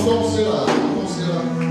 Chantons cela, chantons cela.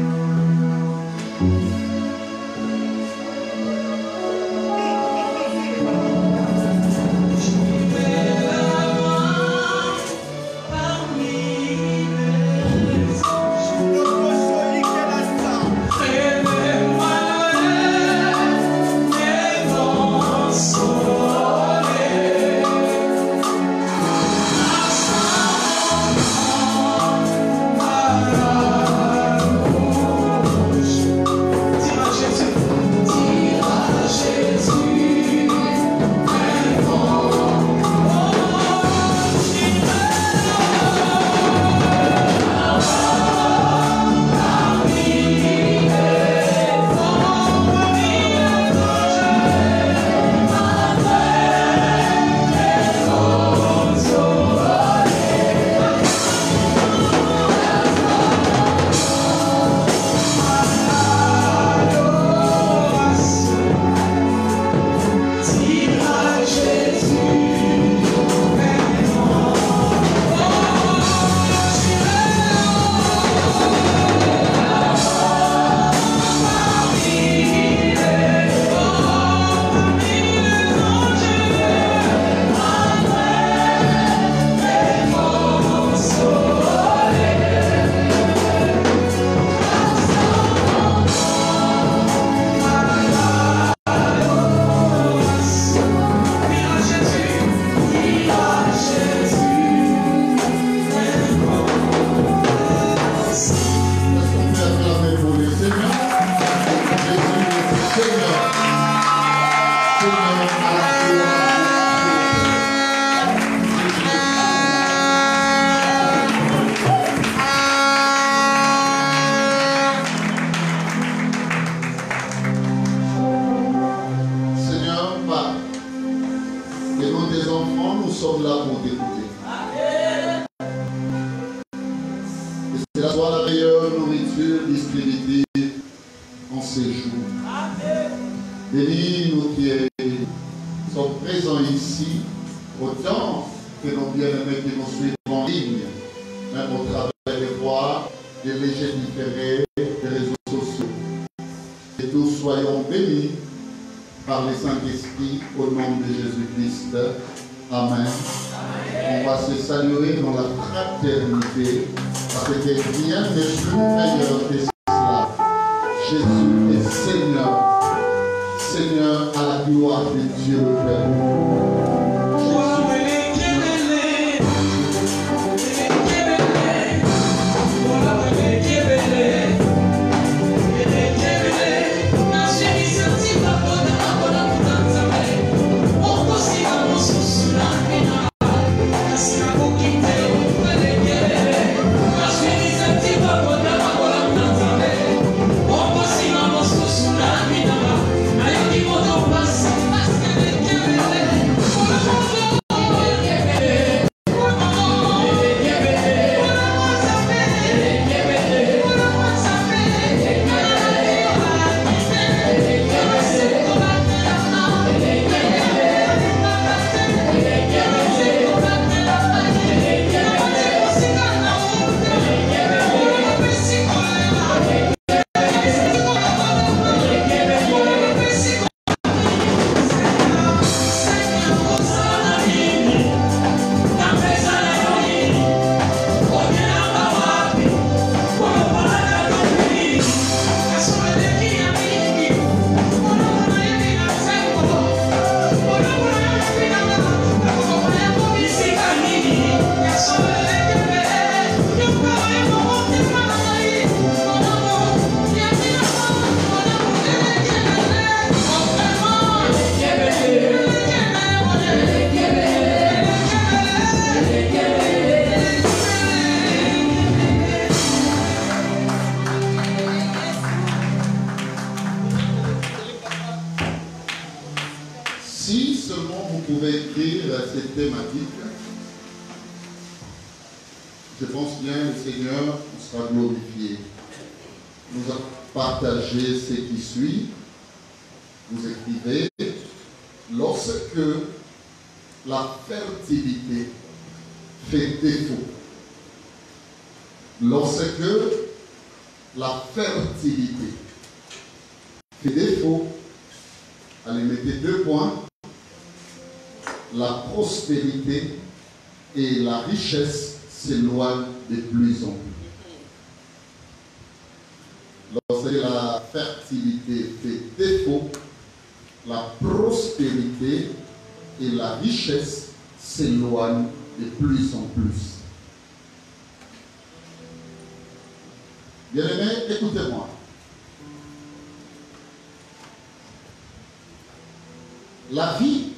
Je pense bien, le Seigneur sera glorifié. Nous avons partagé ce qui suit. Vous écrivez, lorsque la fertilité fait défaut, Lorsque la fertilité fait défaut, allez, mettez 2 points, la prospérité et la richesse s'éloignent de plus en plus. Lorsque la fertilité fait défaut, la prospérité et la richesse s'éloignent de plus en plus. Bien-aimés, écoutez-moi. La vie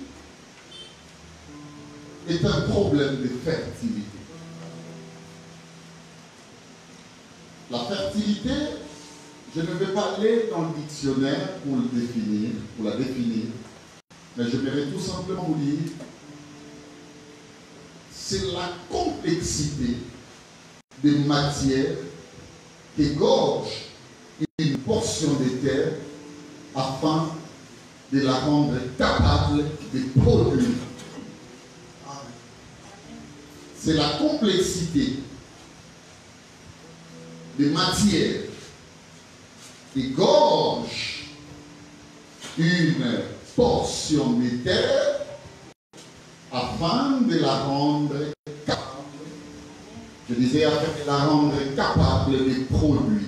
est un problème de fertilité. La fertilité, je ne vais pas aller dans le dictionnaire pour le définir, pour la définir, mais je vais tout simplement vous dire, c'est la complexité des matières qui égorge une portion de terre afin de la rendre capable de produire. C'est la complexité des matières qui égorge une portion de terre afin de la rendre capable. Je disais afin de la rendre capable de produire.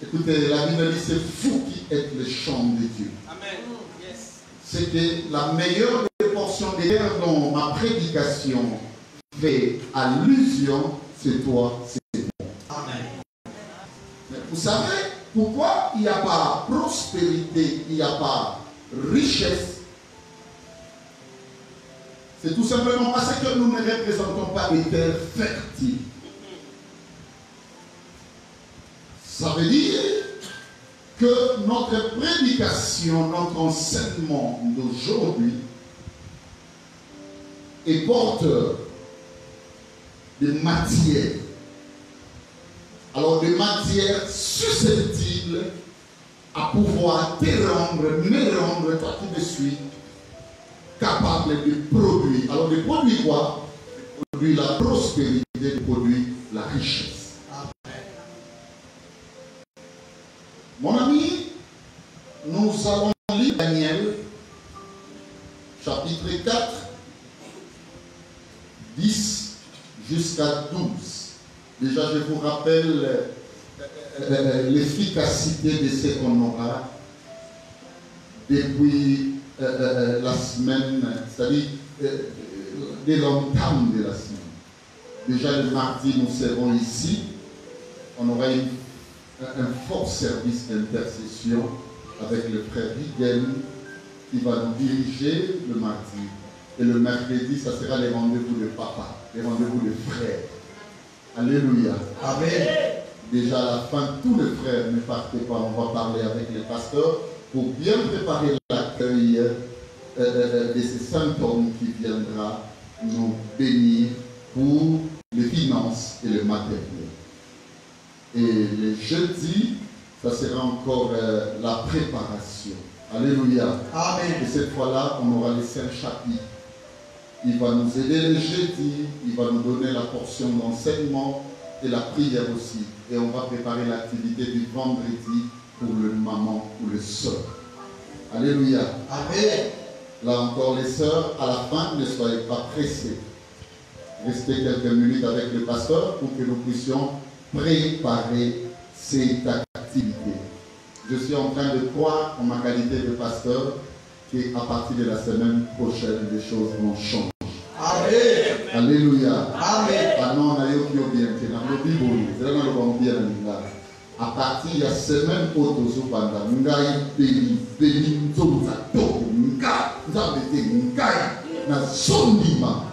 Écoutez, la Bible dit c'est vous qui êtes le champ de Dieu. Amen. Yes. C'est que la meilleure des portions de terre dont ma prédication fait allusion, c'est toi, c'est moi. Amen. Mais vous savez pourquoi il n'y a pas prospérité, il n'y a pas richesse? C'est tout simplement parce que nous ne représentons pas des terres fertiles. Ça veut dire que notre prédication, notre enseignement d'aujourd'hui est porteur de matières. Alors, des matières susceptibles à pouvoir te rendre, me rendre, toi qui me suis, capable de produire. Alors, de produire quoi? De produire la prospérité, de produire la richesse. Mon ami, nous allons lire Daniel, chapitre 4, 10 jusqu'à 12. Déjà, je vous rappelle l'efficacité de ce qu'on aura depuis la semaine, c'est-à-dire dès l'entame de la semaine. Déjà, le mardi, nous serons ici. On aura un fort service d'intercession avec le frère Rigel qui va nous diriger le mardi. Et le mercredi, ça sera les rendez-vous de papa, les rendez-vous de frères. Alléluia. Amen. Déjà à la fin, tous les frères, ne partez pas, on va parler avec les pasteurs pour bien préparer l'accueil de ces saints hommes qui viendra nous bénir pour les finances et le matériel. Et le jeudi, ça sera encore la préparation. Alléluia. Amen. Et cette fois-là, on aura les 5 chapitres. Il va nous aider le jeudi, il va nous donner la portion d'enseignement et la prière aussi. Et on va préparer l'activité du vendredi pour le maman ou le soeur. Alléluia. Amen. Là encore, les sœurs, à la fin, ne soyez pas pressés. Restez quelques minutes avec le pasteur pour que nous puissions préparer cette activité. Je suis en train de croire en ma qualité de pasteur qu'à partir de la semaine prochaine, les choses vont changer. Amen. Alléluia. Amen. Ah non, on a eu bien. À partir de la semaine prochaine,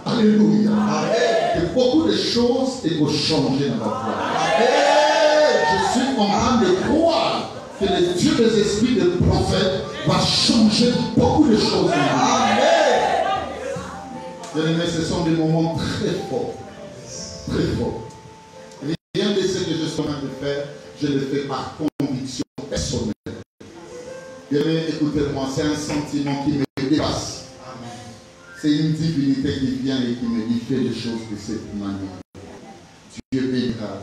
alléluia. Et beaucoup de choses vont changer dans votre vie. Je suis en train de croire que le Dieu des esprits des prophètes va changer beaucoup de choses. Amen. Bien-aimés, ce sont des moments très forts. Très forts. Rien de ce que je suis en train de faire, je le fais par conviction personnelle. Bien-aimés, écoutez-moi, c'est un sentiment qui me dépasse. C'est une divinité qui vient et qui me dit fais les choses de cette manière.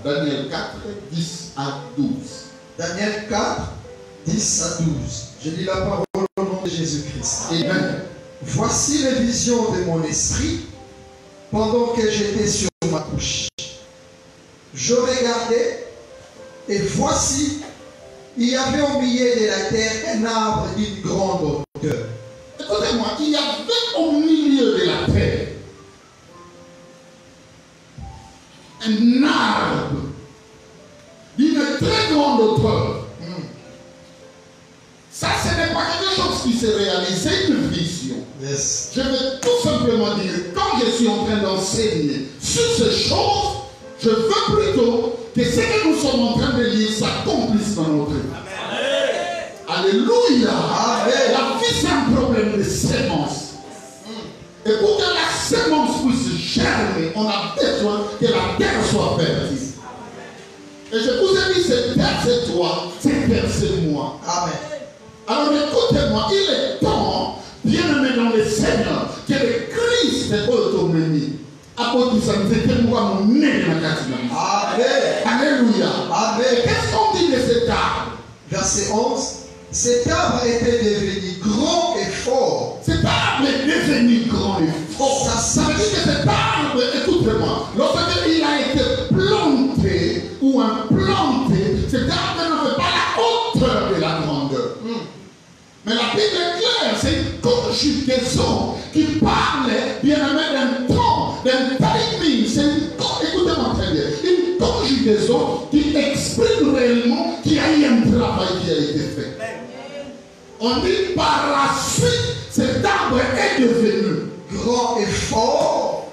Daniel 4, 10 à 12. Daniel 4, 10 à 12. Je lis la parole au nom de Jésus-Christ. Amen. Voici les visions de mon esprit pendant que j'étais sur ma couche. Je regardais et voici, il y avait au milieu de la terre un arbre d'une grande hauteur. Écoutez-moi, il y avait au milieu de la terre un arbre d'une très grande hauteur. Ça, ce n'est pas quelque chose qui s'est réalisé, une vision. Yes. Je vais tout simplement dire, quand je suis en train d'enseigner sur ces choses, je veux plutôt que ce que nous sommes en train de lire s'accomplisse dans notre vie. Alléluia. Amen. La vie, c'est un problème de sémence. Et pour que la sémence puisse germer, on a besoin que la terre soit fertile. Et je vous ai dit, cette terre, c'est toi, cette terre, c'est moi. Amen. Alors écoutez-moi, il est temps, bien-aimé dans le Seigneur, que le Christ est autonomie. Amen. Alléluia. Amen. Qu'est-ce qu'on dit de cet arbre? Verset 11. Cet arbre était devenu grand et fort. Cet arbre est devenu grand et fort. Ça veut dire que cet arbre, écoutez-moi, lorsqu'il a été planté ou implanté, cet arbre n'avait pas la hauteur de la grandeur. Mais la Bible est claire, c'est une conjugaison qui parle, bien aimé, d'un temps, d'un timing. C'est écoutez-moi très bien, une conjugaison qui exprime réellement qu'il y a eu un travail qui a été fait. On dit par la suite, cet arbre est devenu grand et fort.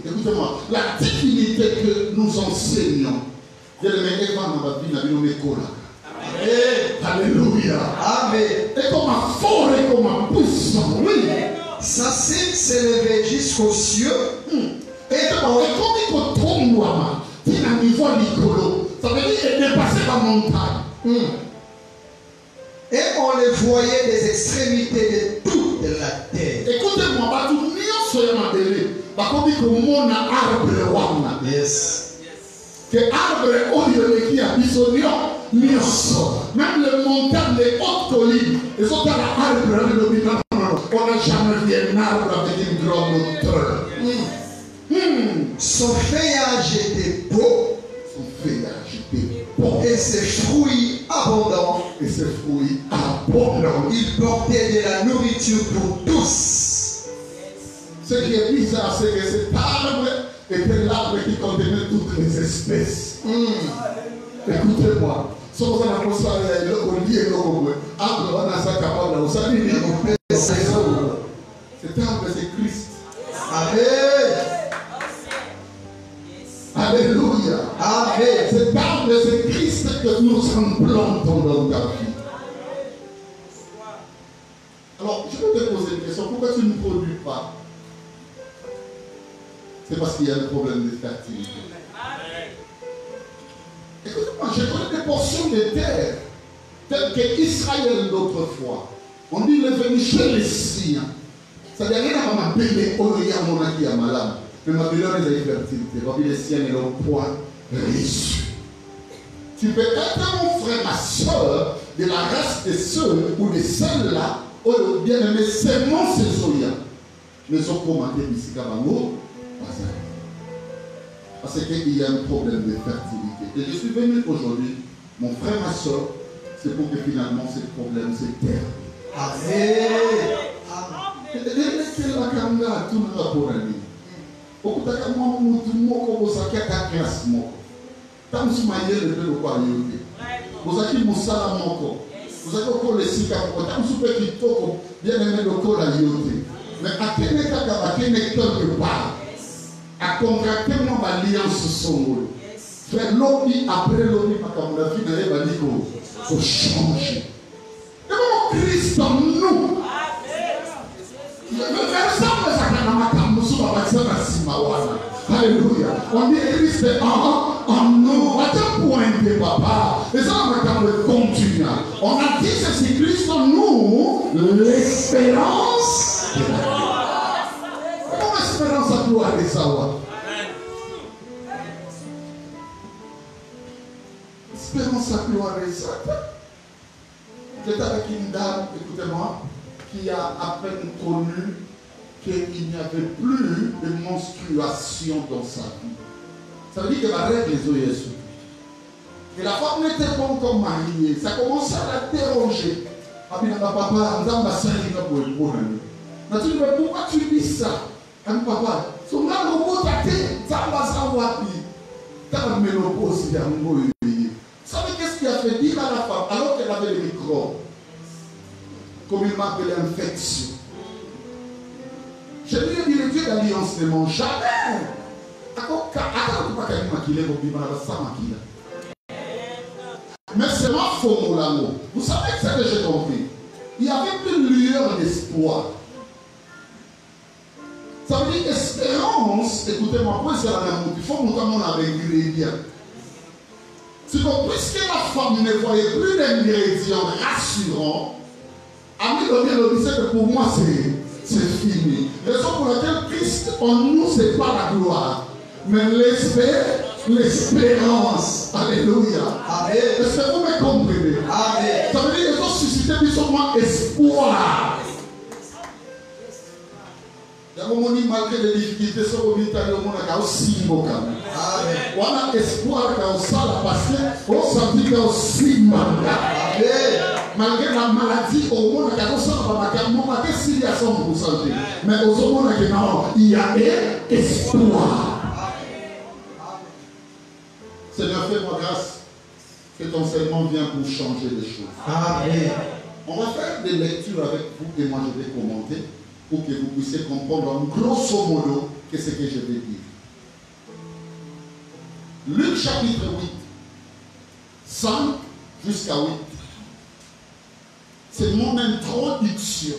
Écoutez-moi, la divinité que nous enseignons, bien aimé, alléluia. Amen. Et comme un fort et comme un puissant. Oui. Sa cime s'élevait jusqu'aux cieux. Et comme il faut tomber, il y a un niveau licolo. Ça veut dire qu'il est dépassé la montagne. Et on les voyait des extrémités de toute la terre. Écoutez-moi, tout le monde soit mandé. Comme il faut mon arbre. Yes. Que arbre au lieu qui a bisonnion. Même les montagnes, les hautes collines, les autres arbres, on n'a jamais vu un arbre avec une grande hauteur. Son feuillage était beau. Son feuillage était beau. Et ses fruits abondants. Et ses fruits abondants. Il portait de la nourriture pour tous. Ce qui est bizarre, c'est que cet arbre était l'arbre qui contenait toutes les espèces. Écoutez-moi. Cet arbre, c'est Christ. Amen. Alléluia. Amen. Cet arbre, c'est Christ que nous implantons dans ta vie. Alors, je vais te poser une question. Pourquoi tu ne produis pas? C'est parce qu'il y a un problème de fertilité. Écoutez-moi, je connais des portions de terre telles qu'Israël d'autrefois. On dit le venu chez les siens. C'est-à-dire qu'il y a un bébé qui a malade. Mais ma belle est fertilité. Les siens ne l'ont point reçu. Tu peux être mon frère, ma soeur, de la race de ceux ou de celles-là, où bien aimé, c'est mon sézoïa. Mais ils ont commenté ici qu'à parce qu'il y a un problème de fertilité. Et je suis venu aujourd'hui, mon frère, ma soeur, c'est pour que finalement ce problème se termine. Amen. Mais à quelque part, à contracter mon alliance son frère l'objet après l'objet pas comme la vie de la vie faut changer. Et mon Christ en nous. Alléluia. On dit Christ en nous. À quel point de papa. Et ça on va continuer. On a dit ceci, Christ en nous, l'espérance de la vie. Comment espérance à toi les savoir? Espérance la gloire des saints. J'étais avec une dame, écoutez-moi, qui a à peine connu qu'il n'y avait plus de menstruation dans sa vie. Ça veut dire qu'elle va règle les eaux Jésus. Et la femme n'était pas encore mariée. Ça commençait à la déranger. Ah bien, papa, on va s'arrêter pour le bon ami. Mais pourquoi tu dis ça? Papa, son grand robot t'a dit, ça va s'envoyer. T'as une ménopause, il y a un mot. Vous savez qu'est-ce qu'il a fait? Dire à la femme, alors qu'elle avait le micro, comme il m'appelait infection. Je lui ai dit, le Dieu d'alliance ne ment jamais. Mais c'est ma formule, l'amour. Vous savez que c'est que j'ai compris. Il y avait plus de lueur d'espoir. Ça veut dire espérance. Écoutez-moi, pour c'est la même. Il faut monter mon ingrédient. C'est que puisque la femme ne voyait plus d'ingrédients rassurants, ami le disait que pour moi c'est fini. Raison pour laquelle Christ en nous c'est pas la gloire, mais l'espérance. Alléluia. Amen. Est-ce que vous me comprenez? Amen. Ça veut dire qu'ils ont suscité seulement espoir. Malgré les difficultés, on a aussi on a espoir qu'on s'en passe, on s'en dit qu'on s'y malgré la maladie, au monde a s'il y a 100%. Mais au monde il y a espoir. Seigneur, fais-moi grâce que ton enseignement vient pour changer les choses. Amen. On va faire des lectures avec vous et moi je vais commenter pour que vous puissiez comprendre en grosso modo ce que je vais dire. Luc chapitre 8, 5 jusqu'à 8. C'est mon introduction.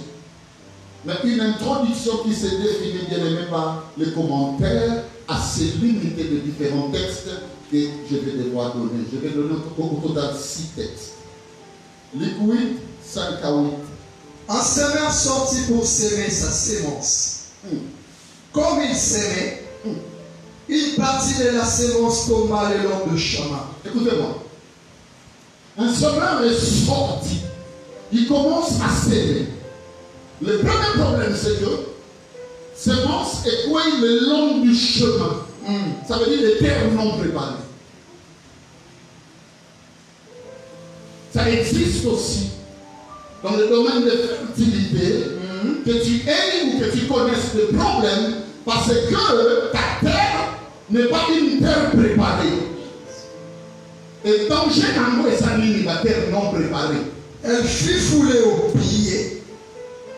Mais une introduction qui se définit bien aimé par les commentaires assez limités de différents textes que je vais devoir donner. Je vais donner au total 6 textes. Luc 8, 5 à 8. Un semeur sortit pour s'aimer sa sémence. Comme il s'aimait, une partie de la sémence tomba le long du chemin. Écoutez-moi. Un semeur est sorti. Il commence à s'aimer. Le premier problème, c'est que sémence est quoi le long du chemin. Ça veut dire les terres non préparées. Ça existe aussi dans le domaine de fertilité, que tu aies ou que tu connaisses des problèmes parce que ta terre n'est pas une terre préparée. Et danger dans moi, ça dit la terre non préparée. Elle fut foulée au pied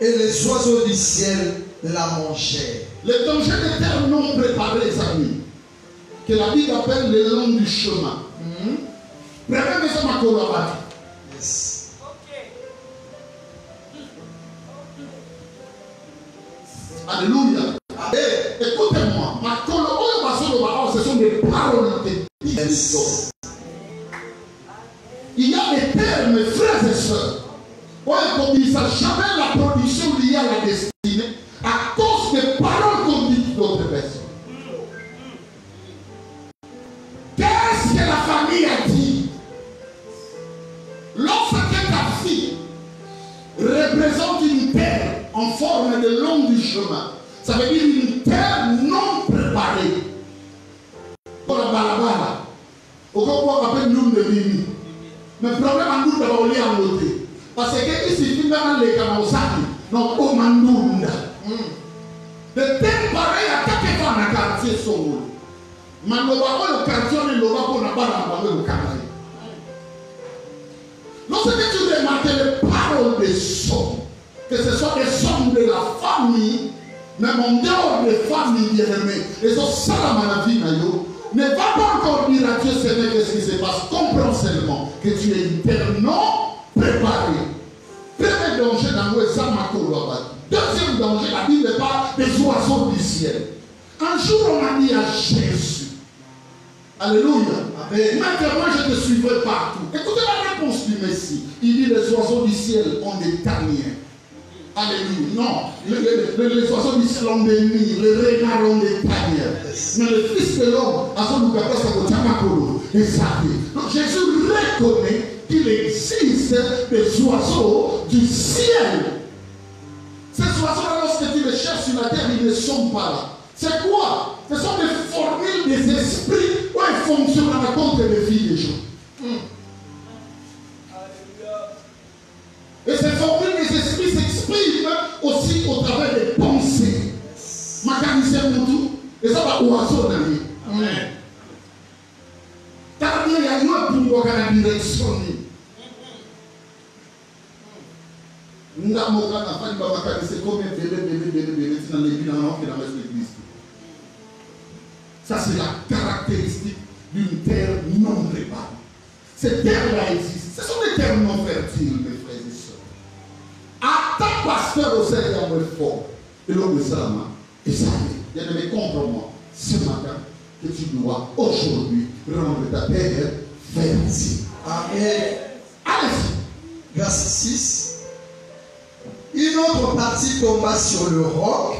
et les oiseaux du ciel la mangèrent. Le danger des terres non préparées, les amis, que la Bible appelle le long du chemin. Prenez ça ma collaboration. Yes. Alléluia. Écoutez-moi, ce sont des paroles de Dieu. Il y a des termes, frères et sœurs, où on dit ça, jamais la production liée à la destinée à cause des paroles qu'on dit d'autres personnes. Qu'est-ce que la famille a dit? Lorsque ta fille représente une terre en forme de long du chemin, ça veut dire une terre non préparée. Pour la balabala, au corps on appelle nous de mimi. Mais le problème à nous d'abord lié à l'autre. Parce que ici, finalement, les Kamaosaki, non, au Mandounda. De terres pareilles à quelques fois dans le quartier sont. Mais le quartier, on est là pour ne pas le canal. Lorsque tu remarques les paroles des sommes, que ce soit des sommes de la famille, même en dehors des familles bien-aimées, et ça, la vie, ne va pas encore dire à Dieu, Seigneur, qu'est-ce qui se passe. Comprends seulement que tu es une terre non préparée. Premier danger dans le Zamakoloba. Deuxième danger, la Bible parle des oiseaux du ciel. Un jour, on a dit à Jésus, alléluia, maintenant je te suivrai partout. Écoutez la réponse du Messie. Il dit les oiseaux du ciel ont des tanières. Alléluia. Non, les oiseaux du ciel ont des nids, les renards ont des tanières. Yes. Mais le Fils de l'homme a son ouverture sur le tamakolo et sa vie. Donc Jésus reconnaît qu'il existe des oiseaux du ciel. Ces oiseaux-là, lorsque tu les cherches sur la terre, ils ne sont pas là. C'est quoi? Ce sont des formules des esprits où ils fonctionnent à la compte des vies des gens. Et ces formules des esprits s'expriment aussi au travers des pensées. Mécanicien Moutou, et ça va oiseau dans lui. Car il y a eu un pouvoir dans la direction. C'est comme un bébé dans l'église. Ça, c'est la caractéristique d'une terre non préparée. Ces terres-là existent. Ce sont des terres non fertiles, mes frères et sœurs. À ta pasteur au Seigneur, fort. Et l'homme de Salama, et ça y est. Bien-aimé, comprends-moi ce matin que tu dois aujourd'hui rendre ta terre fertile. Amen. Allez-y. Verset 6. Une autre partie tomba sur le roc.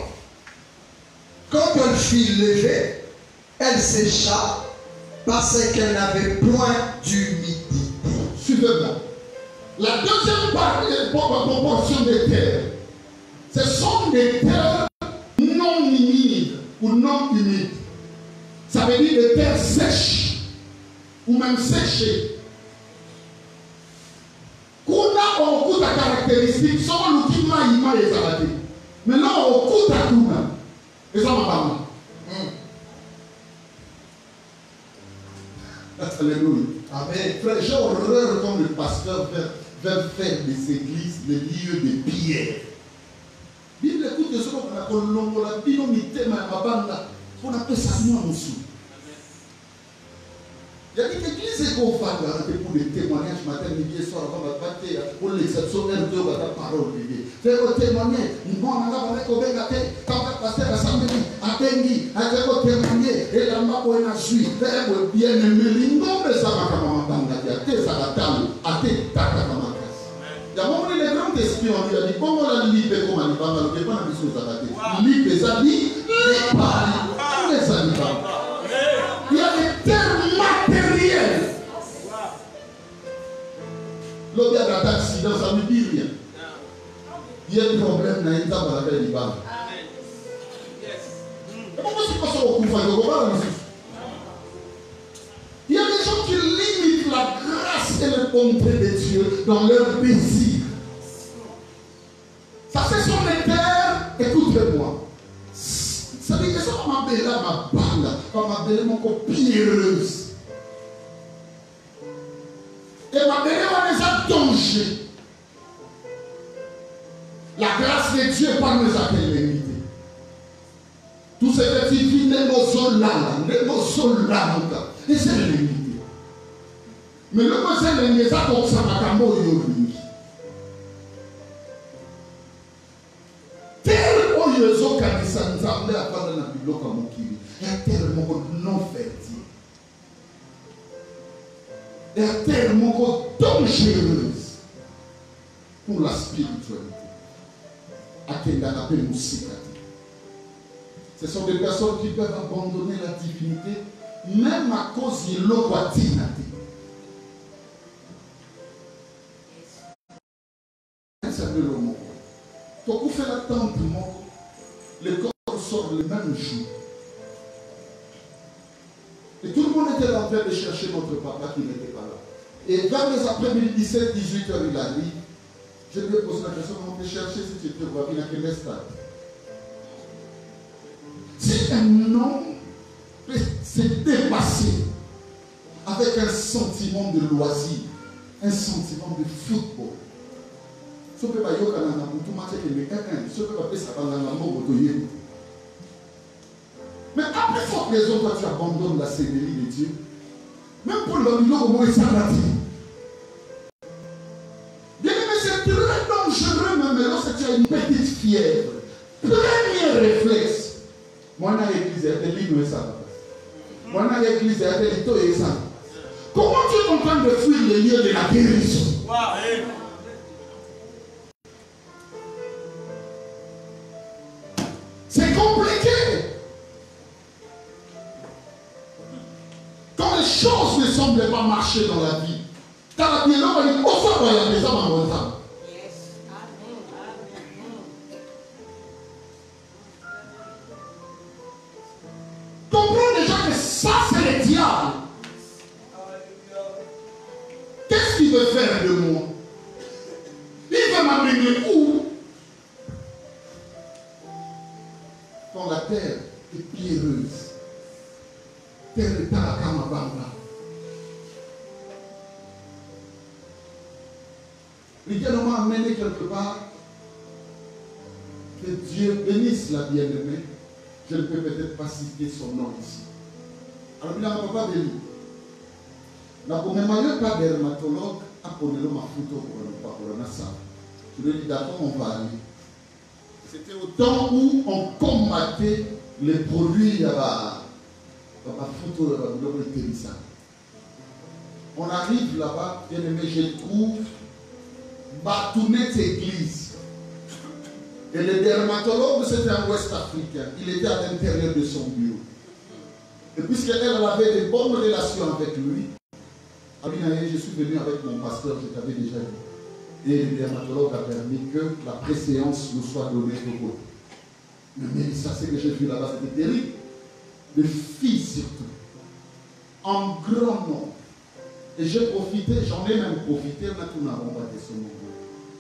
Quand elle fut levée, elle sécha parce qu'elle n'avait point d'humidité. Suivez-moi. La deuxième proportion des terres, ce sont des terres non humides ou non humides. Ça veut dire des terres sèches ou même séchées. Kuna au coup de caractéristique, soit l'outil maïma et salade. Mais là, au coup de kuna, et ça m'a pas. Alléluia. Amen. Frère, j'ai horreur comme le pasteur veut faire des églises des lieux de prière. Bible écoute ce qu'on a colombo la binomité ma banda on appelle ça moi monsieur. Il y a des églises qu'on va pour des témoignages matin midi et soir avant la bataille pour l'exceptionnel de la parole de Dieu. Faire témoigner, nous on a avec obégate quand le pasteur a samedi a bengi a témoigner et la mako na suit faire bien aimé l'ingo mais ça va comme banda dia ça va talo a te tata comme il y a moment les grands esprits on dit comment la libe comme on va le dépend de ce ça libe ça dit les pari les animaux. Il y a des termes matériels. L'objet d'accident, ça ne dit rien. Il y a un problème dans les temps pour la paix du bas. Il y a des gens qui limitent la grâce et le bonté de Dieu dans leur désir. Ça, ce sont les terres, écoutez-moi. Ça veut dire que ça va m'appeler ma bande, va m'appeler mon copie heureuse. Et m'appeler les danger. La grâce de Dieu par nous appelle l'unité. Tout ce que tu vis, et c'est l'unité. Mais le conseil de l'unité, ça comme ça, ma cambo yori. Oyezo kanisa nzambe apana na biloka mokili ya terre moko non fertile ya terre moko dangereuse pour la spiritualité akenda na pe musika. Ce sont des personnes qui peuvent abandonner la divinité même à cause de l'oquatina. Ça veut le mot. Quand on fait la tente moko le corps sort le même jour. Et tout le monde était en train de chercher notre papa qui n'était pas là. Et vers les après-midi 17, 18 heures, il a dit, je lui ai posé la question, on peut chercher si tu te vois, il n'a qu'un stade. Si un homme peut se dépasser avec un sentiment de loisir, un sentiment de football, mais après forte raison, quand tu abandonnes la sérénité de Dieu, même pour le milieu, au moins ça l'a dit. Bien aimé, c'est très dangereux, même lorsque tu as une petite fièvre. Premier réflexe. Moi, dans l'église, il y a des lignes ça. Moi, dans l'église, il y a des lignes ça. Comment tu es en train de fuir le lieu de la guérison? C'est compliqué. Quand les choses ne semblent pas marcher dans la vie, quand la vie est là, on dit, oh, ça va y aller, ça va m'entendre. Comprends déjà que ça, c'est le diable. Qu'est-ce qu'il veut faire de moi? Il veut m'amener où? Quand la terre est pierreuse, terre est à la Kamabanga. Le Dieu m'a amené quelque part. Que Dieu bénisse la bien-aimée. Je ne peux peut-être pas citer son nom ici. Alors, il n'a pas béni. Na kumemayo pas dermatologue à Ponelo Mafuto pour le Nassa. Je lui ai dit d'accord, on va aller. C'était au temps où on combattait les produits là-bas. On arrive là-bas, bien aimé, je trouve Batounette église. Et le dermatologue, c'était un Ouest africain. Il était à l'intérieur de son bureau. Et puisqu'elle avait de bonnes relations avec lui, je suis venu avec mon pasteur, je t'avais déjà dit. Et le dermatologue a permis que la préséance nous soit donnée au côté. Mais ça, c'est que j'ai vu là-bas, c'était terrible. Les filles surtout. En grand nombre. Et j'ai profité, j'en ai même profité, on a tout n'avons pas son nom.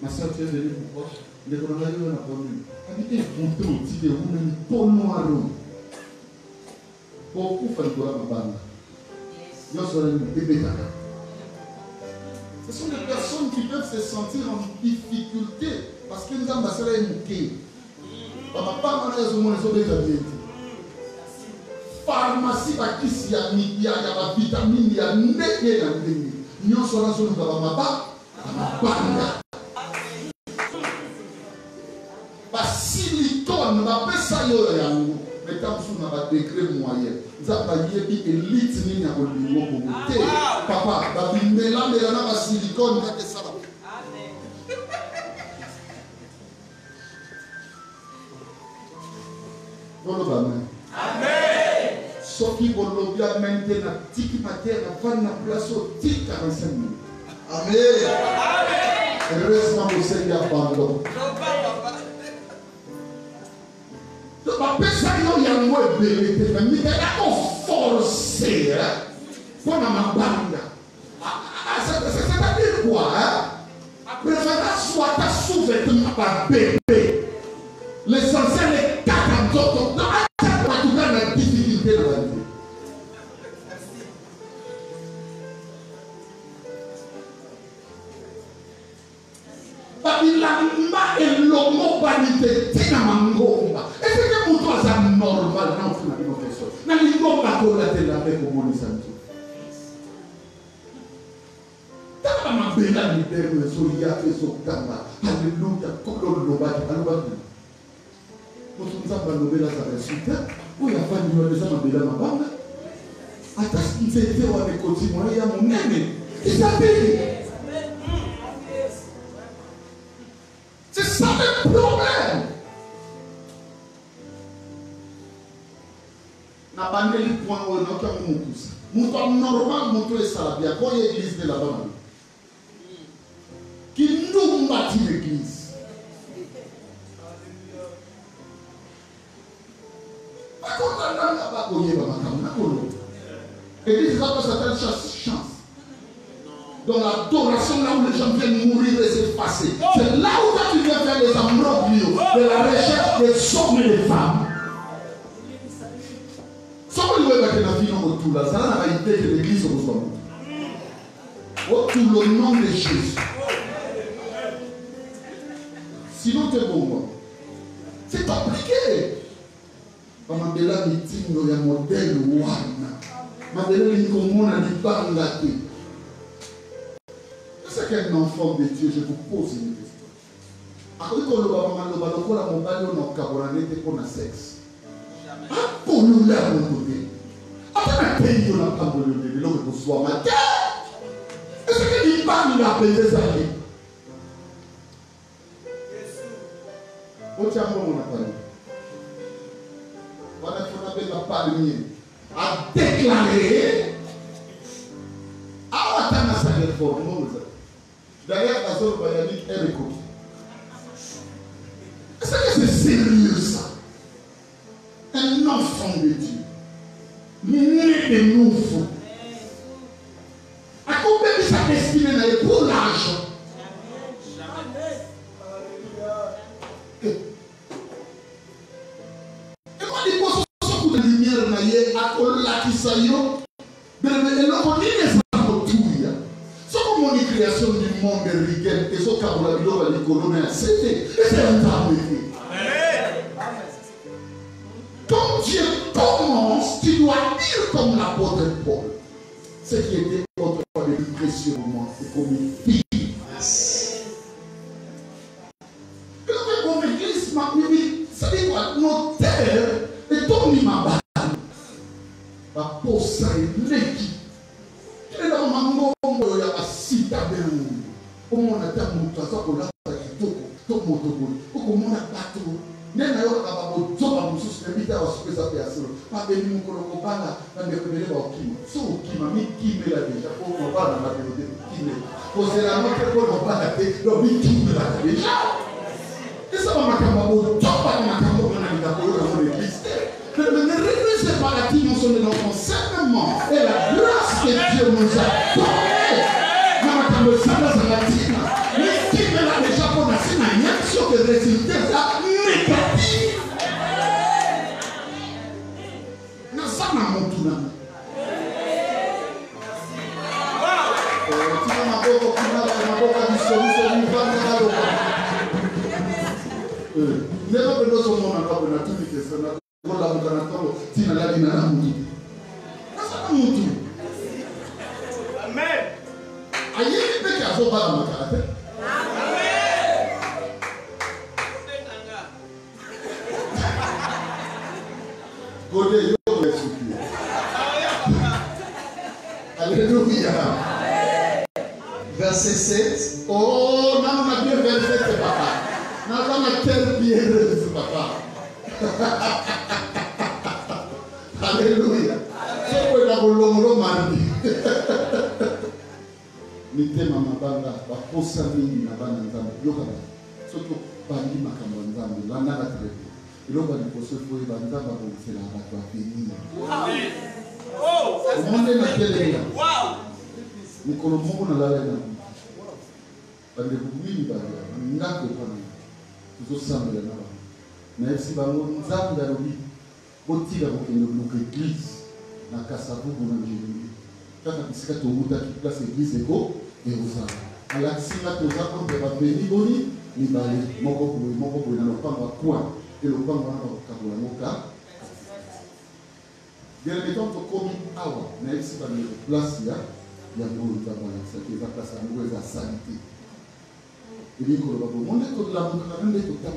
Ma soeur, tu es venue pourquoi? Les coronavirus, on a connu. Habitez le contrôle, si tu es où, même pour noir. Beaucoup font le ma bande. Ce sont des personnes qui peuvent se sentir en difficulté parce que nous avons passé une bouquet. Pharmacie, il y a la vitamine, il y a une nous sommes sur le silicone, mais quand vous avez décret moyen, vous avez dit élite ni na bolingo bote. Papa, ba bimbela na ba silicone na ke sala. Amen. Bolo ba amen. Amen. Soki bolo bia mente na tiki mater na fan na place au tik 45 minutes. Amen. Amen. Heureusement vous Seigneur pardon. Ma personne qui a mais il a forcé pour ma bande. C'est-à-dire quoi? Préférence soit ta sous-vêtement par bébé. L'essentiel est 40 autres. En tout cas, la difficulté de la vie. Il a mal et l'homme vanité. Est-ce que vous trouvez ça normal dans une question? Dans les mots pas qu'on a été là avec mon santé. T'as pas ma belle libère le soya et son kamba. Alléluia. Comme le bas de alléluia. Quand on s'en va lever là ça va super. Où il y a pas de numéro de ça ma belle ma bande. Attends, il s'est fait avec côté moi il y a mon aîné. Il s'appelle. C'est ça le problème. Na bandeli point où on a mon pouce. Mon normal, mon toit est salabia. Quand il y a l'église de la bande, qui nous bâtit l'église. Pas qu'on a pas connu ma maman. L'église va pas s'attendre chance. Dans l'adoration, là où les gens viennent mourir et s'effacer. C'est là où tu viens faire les ambroglios de la recherche des hommes et des femmes. Ça va lui mettre la vie dans tout là. Ça n'a pas été que l'église reçoit. Autour le nom de Jésus. Sinon, tu es bon. C'est compliqué. Mandela meeting, il y a un modèle Wana. Mandela, il y a un modèle. C'est qu'un enfant de Dieu, je vous pose une question. Après que le mobile on a sexe. Pour nous là, mon côté. Après un pays, on a pas de l'homme pour soi. Est-ce qu'il parle de la paix des années? On tient bon, on a parlé. On a fait la palmier. A déclaré performons. D'ailleurs, la zone bayanique est récoltée. Est-ce que c'est sérieux ça? Un enfant de Dieu, né de nouveau. À combien de sa destinée n'est pour l'argent? Et moi, je pense que la lumière n'est pas à qui ça y est. Mais comment la création du monde est ricaine et ce qu'Abraham va l'économie, c'est un temps. Quand Dieu commence, tu dois dire comme l'apôtre Paul, ce qui était autrefois le plus précieux pour moi, c'est comme une fille. Et donc, comme l'église m'a dit, ça dit quoi? Nos terres et ton imam. La posa et l'équipe. Et là, on a un site à Béou. On a un moutaza pour la Kitoko, Tomotobo, on a bateau. Nena yo kaba bozoba mususu nebita wasupesa peasolo. Pa beni mukolo bana na mekebele ba okima. So okima mi kimela deja pour on va dans la vérité kimela. Posera notre pour on va te do mi kimela deja. Et ça va makamba bozoba makamba na ndako yo na l'église. Ne réfléchissez pas à qui nous sommes dans notre enseignement et la grâce que Dieu nous a donnée. Makamba sana zanatina. Mi kimela deja pour na sina nyaksio que résultat ça. Alléluia. Verset 7. Oh, non, on a bien verset 7, papa. Non, on a quel bien heureuse, papa. Alléluia. C'est pour la bolongo mardi. Nite mama banga, ba posa mingi na bana nzambe. Yokaba. Soto bandi makambo nzambe, landa ka trebi. Iloba ni poso fo ba nzamba ko sela ba to afini. Amen. Oh, ça monde na kelele. Wow. Mikolo moko na lala na. Bande bumini ba ngako pana. Tuzo sambela na ba. Na esi ba nzambe da lobi. Botila ko kende ko église na Kasavubu na Njili. Kaka bisika to muta ki place église eko et osa. Ala singa to za ko ba beni boni ni ba moko bo na lopanga kwa. Et le banc va moka. Bien mettons que comme awa, mais ici va le place là, il y a beaucoup de travail, c'est qui va passer à nous la santé. Et bien que le babo, on est tout là, on est tout là,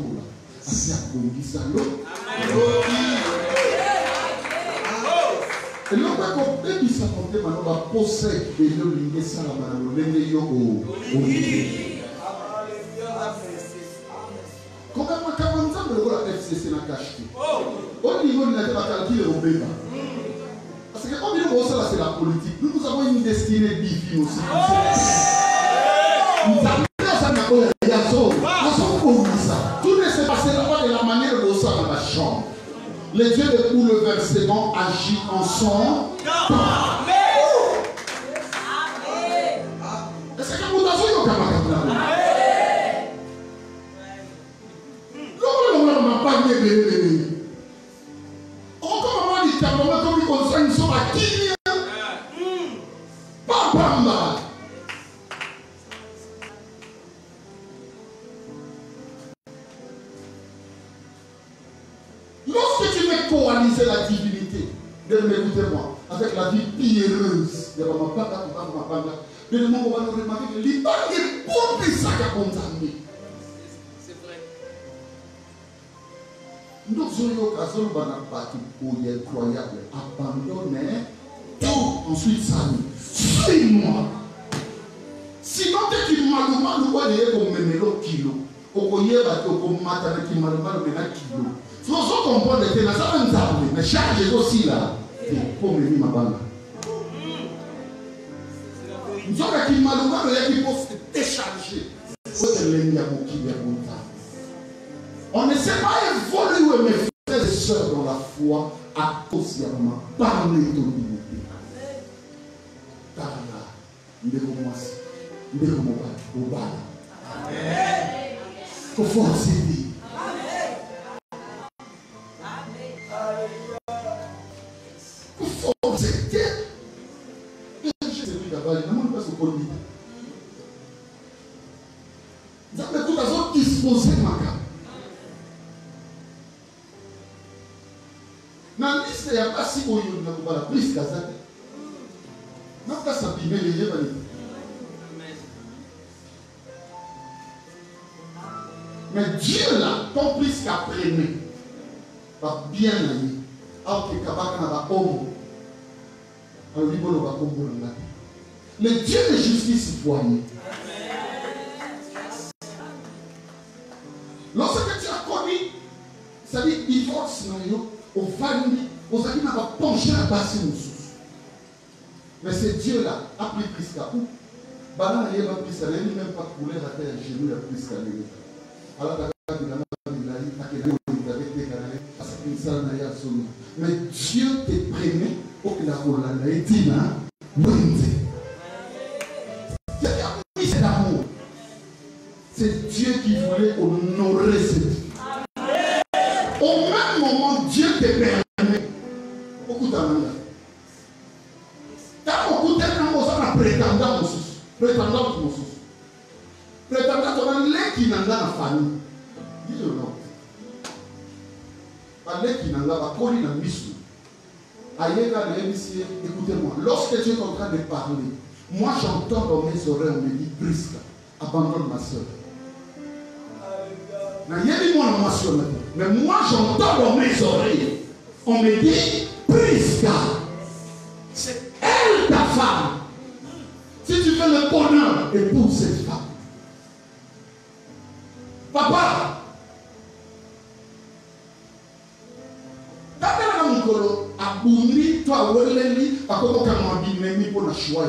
c'est à conduire ça là. Et là on va comprendre qui ça compte maintenant va poser et le linger ça là maintenant le linger yo au. Comment on FCC n'a caché. Au niveau de la calcul au Béba. Parce que comme il y a c'est la politique, nous avons une destinée divine aussi. Nous avons ça. Tout ne se passera pas de la manière dont ça dans la chambre. Les dieux de bouleversement agit en son temps. Est-ce que vous avez eu un lorsque tu veux coaliser la divinité, écoutez-moi, avec la vie pierreuse, il y a de le monde va nous remarquer que l'Iban est pour ça qu'a condamné. Nous avons l'occasion de incroyable. Abandonnez tout, ensuite salut. Suis-moi. Sinon, tu m'as demandé de me kilo. Au lieu de matin qui m'a demandé kilo. Si vous comprenez que ça va nous mais charge aussi là. Pour me dire ma bande. Nous avons qui malheureusement qui peut décharger. On ne sait pas évoluer, mes frères et sœurs, dans la foi à cause de ma parole de l'unité. Car là, nous devons faut forcer. Faut forcer. Je sais plus d'abord, je ne sais pas ce qu'on dit. Vous avez tout à fait disposé ma carte. Dans la liste, il n'y a pas si on a la prise Kazate. Non, pas ça, puis les yeux. Mais Dieu là, ton plus qu'après va bien aller. Alors que Kabaka n'a pas homme. Le Dieu de justice citoyenne. Lorsque tu as connu, c'est-à-dire divorce, au famille, aux amis n'a pas penché à passer une source. Mais c'est Dieu là, a pris plus qu'à où? Banana n'a pas pris ça, il n'a même pas coulé la terre chez nous, il a pris ça. Alors, mais Dieu te prenait pour que la Rolanda ait dit, c'est l'amour. C'est Dieu qui voulait honorer cette vie. Au même moment, Dieu te permet. Beaucoup d'amanda. Quand beaucoup d'amanda, on a prétendant au sous. Prétendant au sous. Prétendant on a l'un qui n'a pas la famille. Dis-le non. L'un qui n'a pas collé dans le mission. Aïega de MCA, écoutez-moi. Lorsque tu es en train de parler, moi j'entends dans mes oreilles, on me dit Prisca, abandonne ma soeur. Mais moi j'entends dans mes oreilles, on me dit Prisca, c'est elle ta femme. Si tu veux le bonheur, épouse cette femme. Papa, t'as mon colo, aboundi, toi, Welleli, à comment on dit, mais pour la choix,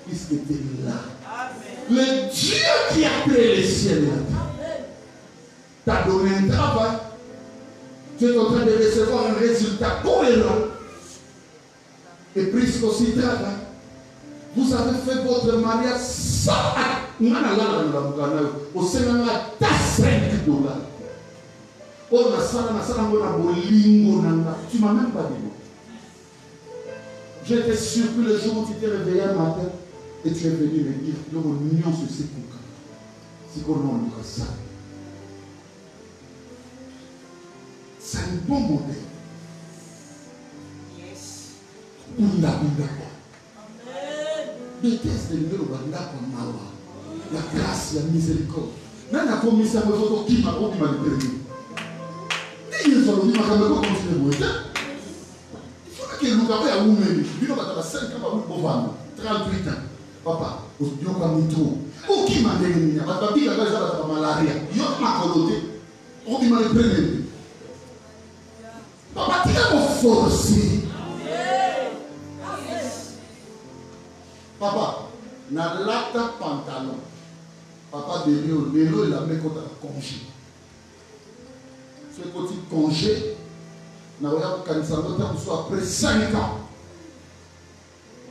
puisque tu es là. Le Dieu qui a créé les ciels et la terre t'a donné un travail. Tu es en train de recevoir un résultat cohérent. Et puisque aussi travail, vous avez fait votre mariage sans au Sénat, t'as $5. Tu m'as même pas dit. J'étais surpris le jour où tu t'es réveillé un matin et tu es venu me dire que mon union se sépare. C'est qu'on a ça. C'est un bon modèle. Yes. Déteste le numéro la grâce, la miséricorde. Même la commission de votre qui m'a permis. Il faut que nous avons à Oumé, il faut que 5 ans, 38 ans. Papa, il y a un trou. Où qui m'a donné? Il y a un malaria. Il y a un coloté. On dit m'a pris. Papa, tu as forcé. Papa, na lata pantalon. Papa, de l'eau, il a mis contre un congé. Ce petit congé, na oya kanisa soit après 5 ans.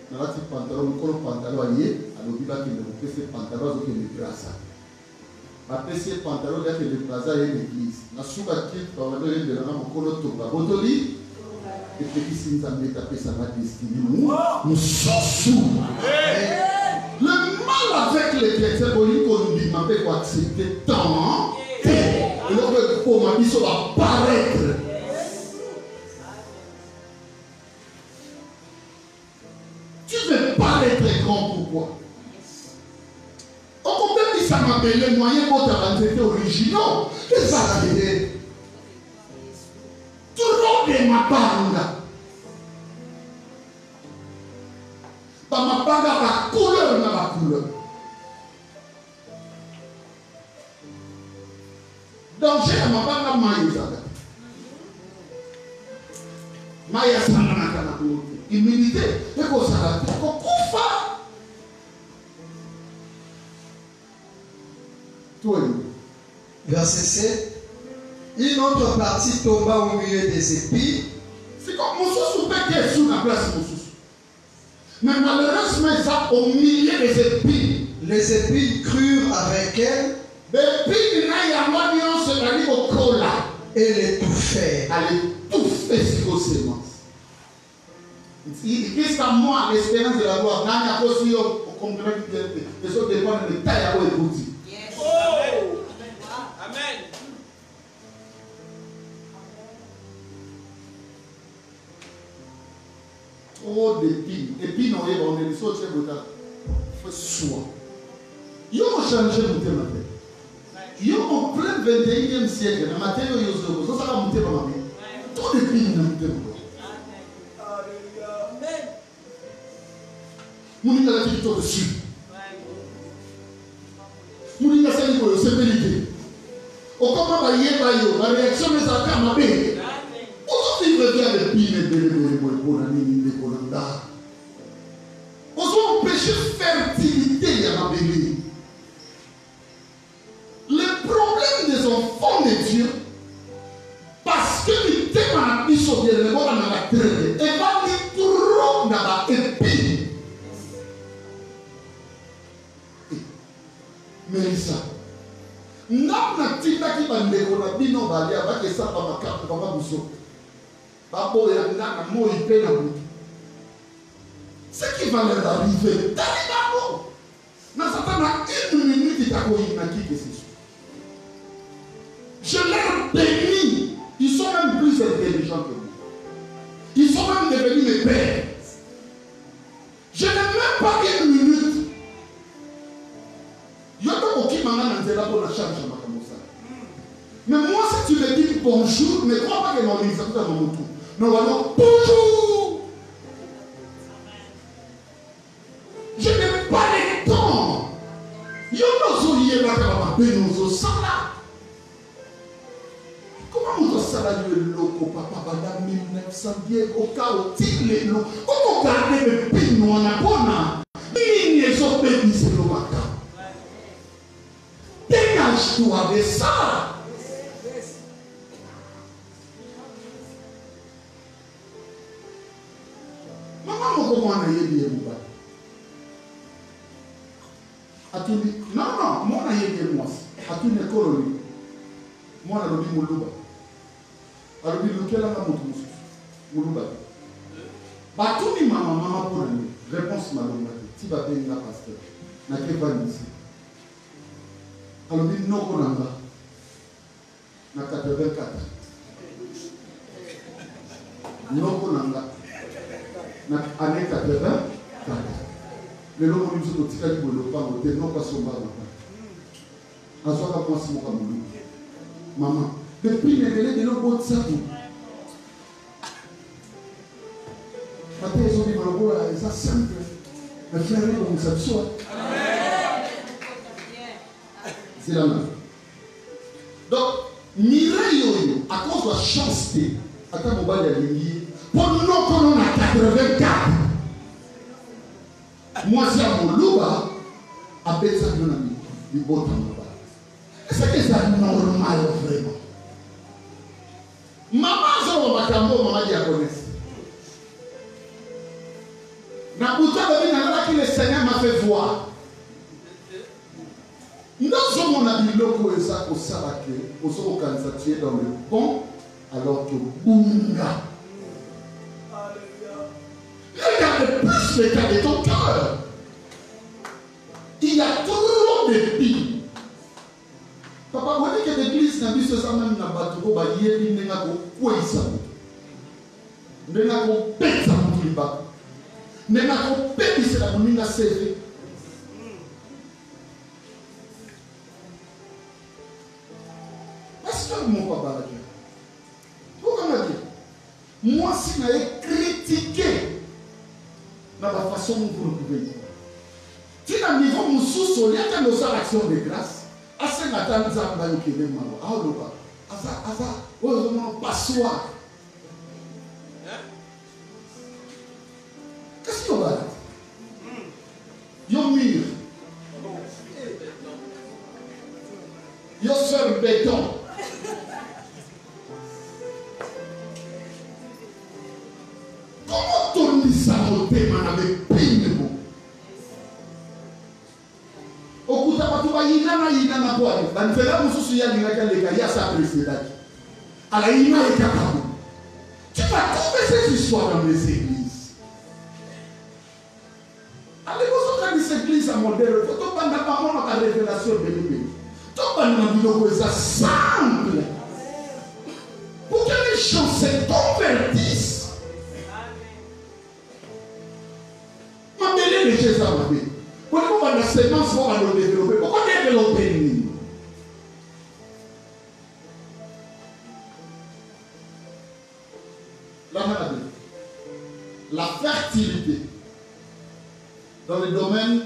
Na lati pantalon, le pantalon allié, alors il va qu'il ne peut faire pantalon que le brasa. Après ces pantalons, il y a que le brasa et l'église. Na souka qui par le de la mokolo toba. Botoli. Et puis si nous avons tapé sa destinée, nous sommes. Le mal avec les chrétiens, on dit qu'on doit accepter tant. Et l'autre pour ma vie, ça va paraître. Tu veux paraître grand, pourquoi? On peut dire que ça m'appelle les moyens pour t'avancer originaux. Et ça va aider. Trop de ma bande. Pas ma bande à la couleur, n'a pas couleur. Danger à ma bande à maïs. Maïs à la humilité. Et qu'on s'arrête. Qu'on coufa. Verset 7. Une autre partie tomba au milieu des épis. C'est comme mon sous qui est sous la place mon sous. Mais malheureusement, ça au milieu des épis. Les épis crurent avec elle. Et l'étouffèrent. Elle étouffe sur ses semences. Qu'est-ce que moi, l'espérance de la gloire, quand il y a aussi au complément des autres dépendent de taille à écouter. Amen. Trop d'épines. Épines, on est les autres, il faut soi. Ils ont changé mon thème. Ils ont en plein 21e siècle. La matière, ils ont ça va monter dans ma vie. Trop d'épines dans mon thème. Mon ina la victoire dessus. Mon ina c'est une sécurité. Au comment va y aller, la réaction de sa femme a été. Aujourd'hui, il revient avec pine, on doit empêcher fertilité, il y a ma bébé. Le problème des enfants de Dieu, parce que le thème a mis sur le monde dans la terre, et va lui trop dans la épine. Mais ça, n'a pas qui va me bino balia, va que ça va ma carte, va ma bousso. Va pour la nana, moi il paye la bouche. Ce qui va leur arriver, d'arriver dans Satan a une minute, il t'a connu, il m'a dit que c'est ça. Je leur bénis. Ils sont même plus intelligents que moi. Ils sont même devenus mes pères. Je n'ai même pas une minute. Il y a pas qui m'a dit pour la charge à ma camouflage. Mais moi, si tu me dis bonjour, ne crois pas que mon exemple est mon tour. Nous allons bonjour. Je n'ai pas le temps. Il y a un autre comment on salade le loco, papa, madame 1910, au cas où il est loco. Comment garder le pino en abona? Il n'y a pas de bénis le matin. Dégage-toi de ça. Maman, comment on a eu bien ou pas? Non, moi, on a eu bien moi. À tout une colonie. Moi, on a dit Moulouba. Alors, lequel a mon Moulouba. Bah, tout le monde, maman, pour lui. Réponse, madame, tu vas payer la pasteur. N'a pas ici. Alors, il non, on a na 84. Non, on a na année 84. Le nom de nous dit qu'il ne pas voter, non pas son bar. À soi, la pense, mon camouflage. Maman, depuis les délais de l'eau de sa vie. Maintenant, ils ont dit, mais c'est simple. Le frère est comme ça, soit. C'est la même. Donc, Mireille, à cause de la chasteté, à quand on va y aller, pour nous, qu'on a 84. Moi, c'est à mon louba, à Betsa, du beau temps. Est-ce que c'est normal, vraiment? Maman, ça va m'attendre, maman, diaconesse. Nabuta, que le Seigneur m'a fait voir. Nous sommes en abiloko et ça, au Sarake, au Sorokansatier dans le pont, alors que Bunga. Regarde plus l'état de ton cœur. Il y a trop de filles. Papa, vous dites que l'église n'a vu ce ça même dans le bateau, il y a des gens qui ont ça. Des gens qui ont pété ça pour le bateau. Des gens qui ont pété ça pour le bateau. Est-ce que mon papa l'a dit? Pourquoi m'a dit? Moi, si j'ai critiqué dans la façon dont vous le pouvez. Si dans le niveau mon sous-sol, il y a une action de grâce. Assez n'attend ça, on va y aller. Ah, on va. Asa, on va passoire. Qu'est-ce qu'on va dire? Il y a un mur. faire béton. Comment ton isaroté m'en avait peiné? Okuta batuba yina na kwa banfela mususu ya linga lega ya sa précédent. À la yina et kakabo. Tu vas trouver cette histoire dans les églises. Allez vous autres des églises à modèle, tout pas dans la révélation de l'Église. Tout pas dans le ça simple. Pour que les gens se convertissent. Ma belle les Jésus à ma vie. Pourquoi on va la sémence pour le développer? Pourquoi développer? La fertilité dans le domaine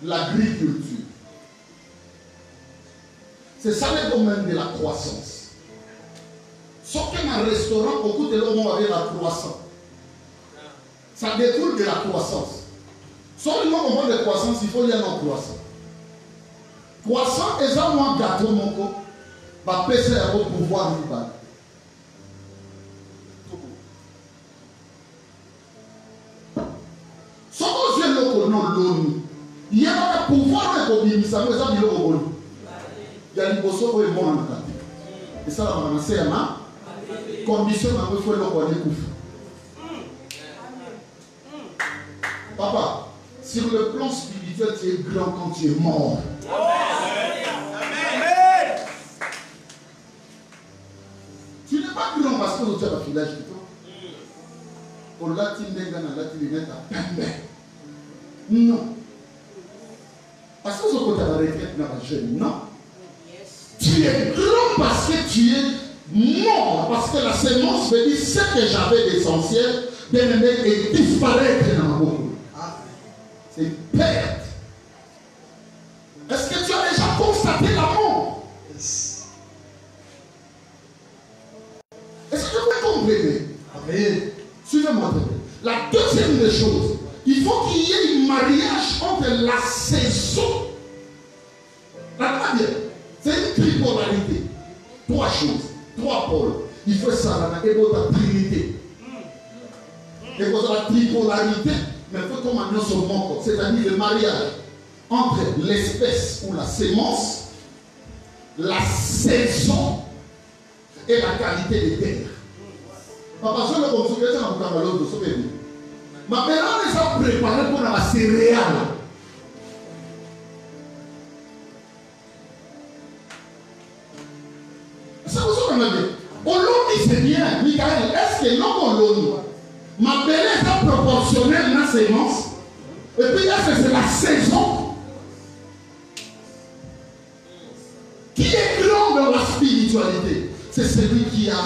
de l'agriculture. C'est ça le domaine de la croissance. Sauf qu'un restaurant, beaucoup de l'homme avec la croissance. Ça découle de la croissance. Seulement au moment de croissance, il faut y aller en croissance. Croissant, et ça, moi, gâteau, mon co, va passer à votre pouvoir du bas. Sans que je non, il y a un pouvoir de communication, mais ça, il y a un il y a une bosso qui est bon en cas. Et ça, on a c'est ma condition, on a fait le roi des coups. Papa, sur le plan spirituel, tu es grand quand tu es mort. Amen. Tu n'es pas grand parce que tu as un village de toi. Au latin, non. Parce que ce que tu as la retraite dans la jeune, non. Tu es grand parce que tu es mort. Parce que la sémence veut dire ce que j'avais d'essentiel, bien-aimé, et disparaître dans ma bouche. C'est une perte. Est-ce que tu as déjà constaté la mort? Est-ce que tu peux comprendre? Amen. Suivez-moi. La deuxième des choses, il faut qu'il y ait un mariage entre la saison. La bien, c'est une tripolarité. Trois choses, trois pôles. Il faut ça, il faut la trinité. Il faut la tripolarité. Mais il faut qu'on m'annonce au monde, c'est-à-dire le mariage entre l'espèce ou la sémence, la saison et la qualité des terres. Papa, je le consulte, c'est un camarade de ce pays. Ma mère les a préparés pour la céréale. Ça vous a dit, on dit c'est bien, Michael, est-ce que l'homme l'on ma belle est proportionnelle à la sémence. Et puis là, c'est la saison. Qui est grand dans la spiritualité? C'est celui qui a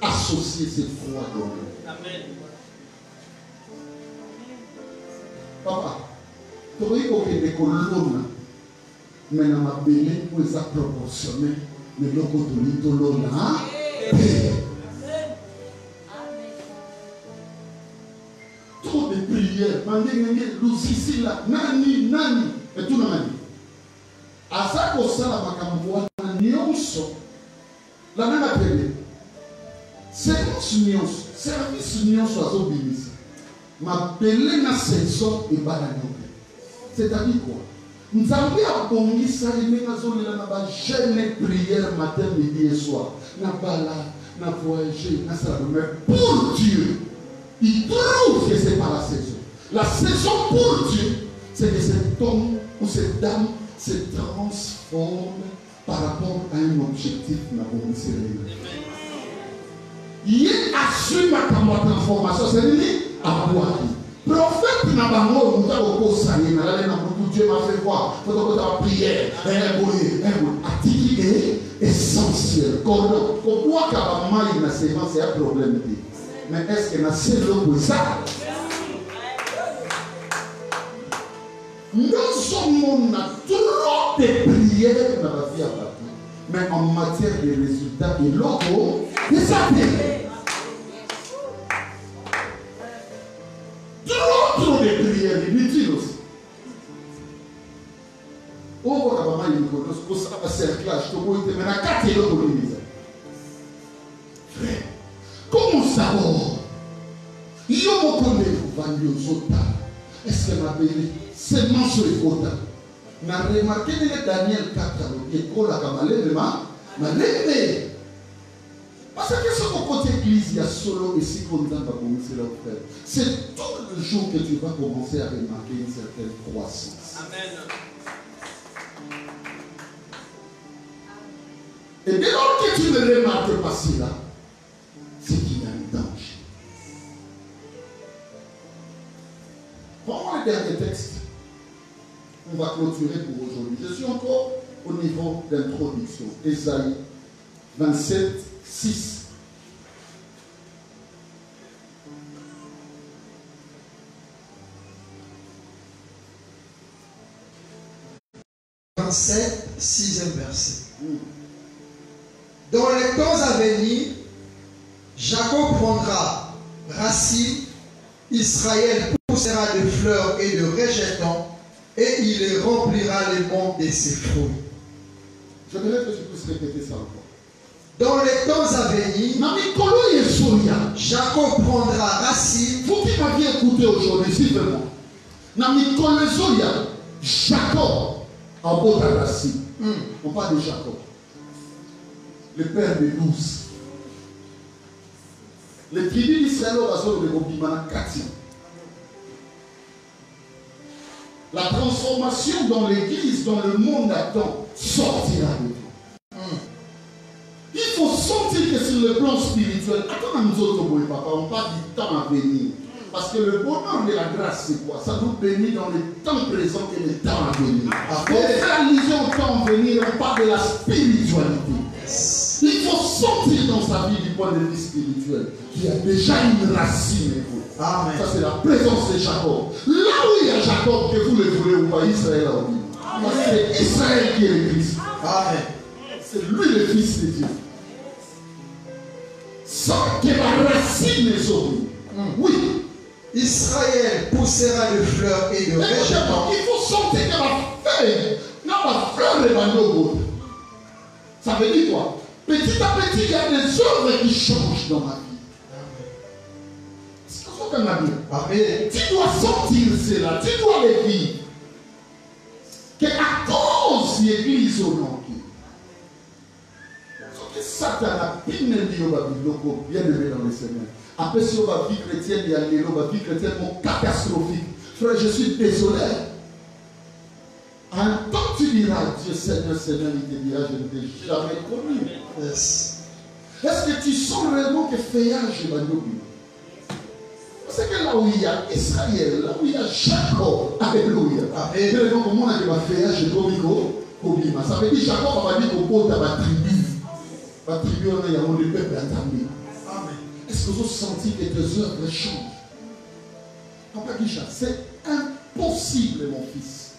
associé ses foi dans lui. Amen. Papa, tu vois que les colonnes, mais dans ma belle, pour ça proportionnel, mais l'autre de l'autre, trop de prières, ici là, nani, et tout le monde. À ça, pour ça, la macamboua, la même appelée. Service nion oiseau bimis. Ma belle na saison et balanyoke. C'est-à-dire quoi? Nous avons abonné ça, les magasins, la jeune prière matin, midi et soir. Na bala, na voyager, na salam. Mais pour Dieu, il trouve que ce n'est pas la saison. La saison pour Dieu, c'est que cet homme ou cette dame se transforme par rapport à un objectif dans la série. Il assume ma transformation, c'est-à-dire à boire. Prophète n'a pas mort, nous avons conseillé, Dieu m'a fait voir, il faut que tu aies prière, article est essentiel. Pourquoi qu'il y a une sémence, c'est un problème. Mais est-ce qu'il y a un ça? Nous sommes trop de prières dans la vie à partir. Mais en matière de résultats et locaux, c'est ça. Trop de prières inutiles aussi. Au revoir, Frère, comment ça va? Est-ce que ma belle c'est manche et quota? N'a remarqué que Daniel 4 parce que ce côté église, il y a solo et si content va commencer là faire. C'est tout le jour que tu vas commencer à remarquer une certaine croissance. Amen. Et dès lors que tu ne remarques pas cela, c'est qu'il y a un danger. Prends le dernier texte. On va clôturer pour aujourd'hui. Je suis encore au niveau d'introduction. Ésaïe 27, 6. Sixième verset. Dans les temps à venir, Jacob prendra racine, Israël poussera de fleurs et de rejetons, et il remplira les monts de ses fruits. J'aimerais que tu puisses répéter ça encore. Dans les temps à venir, Jacob prendra racine. Vous qui m'aviez écouté aujourd'hui, s'il vous plaît. Jacob en haut de la racine. On parle de Jacob, le père de 12. Les tribus d'Israël ont de 4. La transformation dans l'église, dans le monde attend, sortira de toi. Il faut sentir que sur le plan spirituel, attends, nous autres, papa, on parle du temps à venir. Parce que le bonheur de la grâce, c'est quoi? Ça nous bénit dans le temps présent et le temps à venir. Pour faire allusion au temps à venir, on parle de la spiritualité. Il faut sentir dans sa vie du point de vue spirituel qu'il y a déjà une racine. Amen. Ça, c'est la présence de Jacob. Là où il y a Jacob, que vous le voulez ou pas, Israël a oublié. Parce que c'est Israël qui est le Christ. Amen. C'est lui le Fils de Dieu. Sans que la racine ne s'oublie. Oui. Israël poussera de fleurs et de rejetons. Il faut sentir que la feuille, non, la fleur est dans. Ça veut dire quoi? Petit à petit, il y a des œuvres qui changent dans ma vie. C'est ce qu'on a dit. Amen. Tu dois sentir cela, tu dois le vivre. Qu'à cause de l'église au nom. Satan a bien aimé dans les semaines. Après, si on va vie chrétienne, il y a vie chrétienne catastrophique. Frère, je suis désolé. En temps, tu diras, Dieu Seigneur, Seigneur, il te dira, je ne t'ai jamais connu. Yes. Est-ce que tu sens réellement que feuillage est dans parce que là où il y a Israël, là où il y a Jacob, alléluia. Et le moment où il y a feuillage de Comico, ça veut dire Jacob va dire qu'au pot à ma tribu. Ma tribu, on a le peuple attendé. Est-ce que vous sentez que tes œuvres changent? Papa Guicha, c'est impossible, mon fils,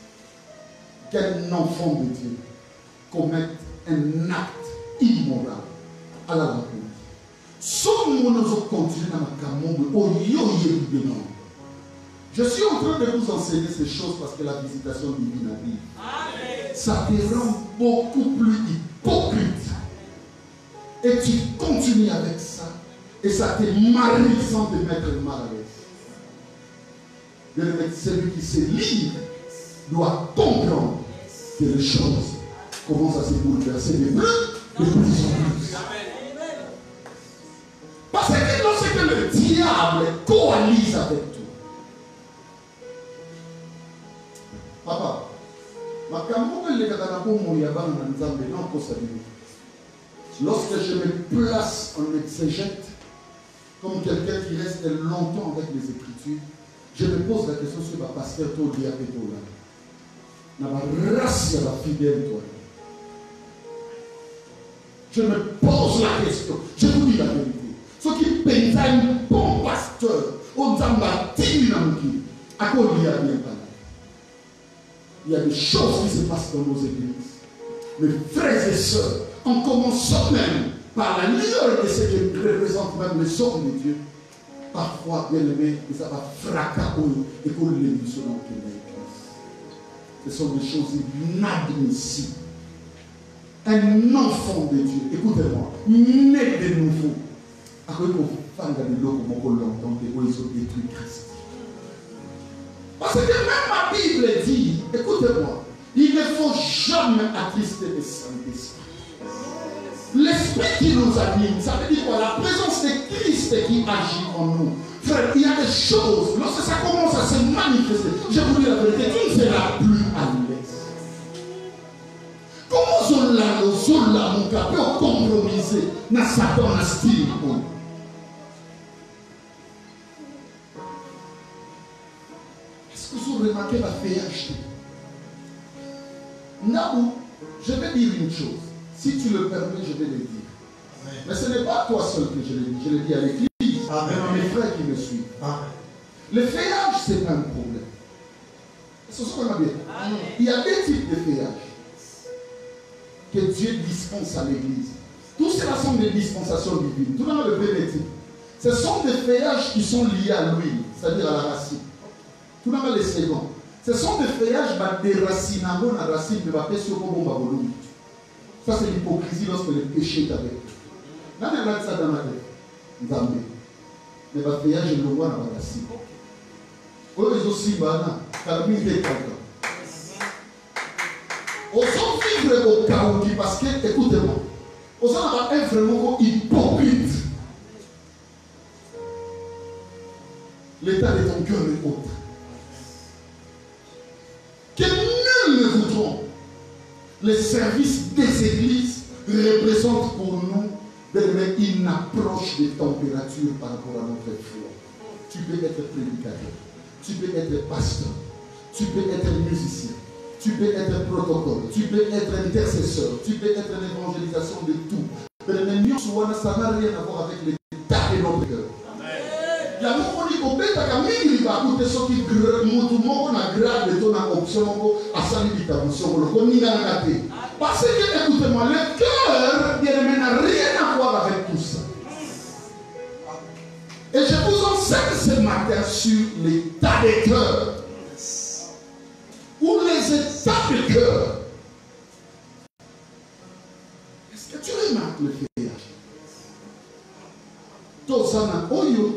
qu'un enfant de Dieu commette un acte immoral à la rencontre. Sans nous continuer à je suis en train de vous enseigner ces choses parce que la visitation divine arrive. Ça te rend beaucoup plus hypocrite. Et tu continues avec ça. Et ça te marie sans te mettre mal à l'aise. Celui qui se livre doit comprendre que les choses commencent à se bouleverser de plus en plus. Parce que lorsque le diable coalise avec toi, papa, lorsque je me place en exégète, comme quelqu'un qui reste longtemps avec les Écritures, je me pose la question sur ma pasteur Tolia Petola. Ma race la fidèle toi. Je me pose la question. Je vous dis la vérité. Ce qui paye un bon pasteur, on s'en il y a des choses qui se passent dans nos églises. Mes frères et sœurs, en commençant même par la lueur de ce qui représente même les hommes de Dieu, parfois, bien aimé, ça va fracasser et qu'on les selon l'église. Ce sont des choses inadmissibles. Un enfant de Dieu, écoutez-moi, né de nouveau, à quoi qu'on fait de l'eau comme on l'entend, ils ont détruit Christ. Parce que même ma Bible dit, écoutez-moi, il ne faut jamais attrister le Saint-Esprit. L'Esprit qui nous anime, ça veut dire quoi? La présence de Christ qui agit en nous. Frère, il y a des choses, lorsque ça commence à se manifester, je vous dis la vérité, tu ne seras plus à l'aise. Comment Zola, mon cap, peut compromiser dans Satan, dans style? Est-ce que vous remarquez la feuillage? Non, je vais dire une chose. Si tu le permets, je vais le dire. Amen. Mais ce n'est pas toi seul que je le dis. Je le dis à l'église. Même à mes frères qui me suivent. Amen. Le feuillage, ce n'est pas un problème. C'est ce qu'on a bien. Amen. Il y a deux types de feuillage que Dieu dispense à l'église. Tous ceux-là sont des dispensations divines. Tout le monde le premier type. Ce sont des feuillages qui sont liés à l'huile, c'est-à-dire à la racine. Tout le monde les second. Ce sont des feuillages des racines, la racine de la personne comme on. Ça, c'est l'hypocrisie lorsque le péché est avec. Là, on regarde ça dans la tête. Mais le feuillage, je le vois dans la racine. On est aussi banal. Car il est content. On s'en vivre au chaos parce que, écoutez-moi, on s'en va être vraiment hypocrite. L'état de ton cœur est autre. Que nul ne vous trompe. Les services des églises représentent pour nous une approche de température par rapport à notre foi. Tu peux être prédicateur, tu peux être pasteur, tu peux être musicien, tu peux être protocole, tu peux être intercesseur, tu peux être l'évangélisation de tout. Mais ça n'a rien à voir avec l'état de notre cœur. Il y a beaucoup de gens qui ont été ceux qui ont grave de ton option à s'allier. Parce que, écoutez-moi, le cœur n'a rien à voir avec tout ça. Et je vous enseigne ce matin sur l'état des cœurs. Ou les états de cœur. Est-ce que tu remarques le feuillage? Tout ça n'a oyo.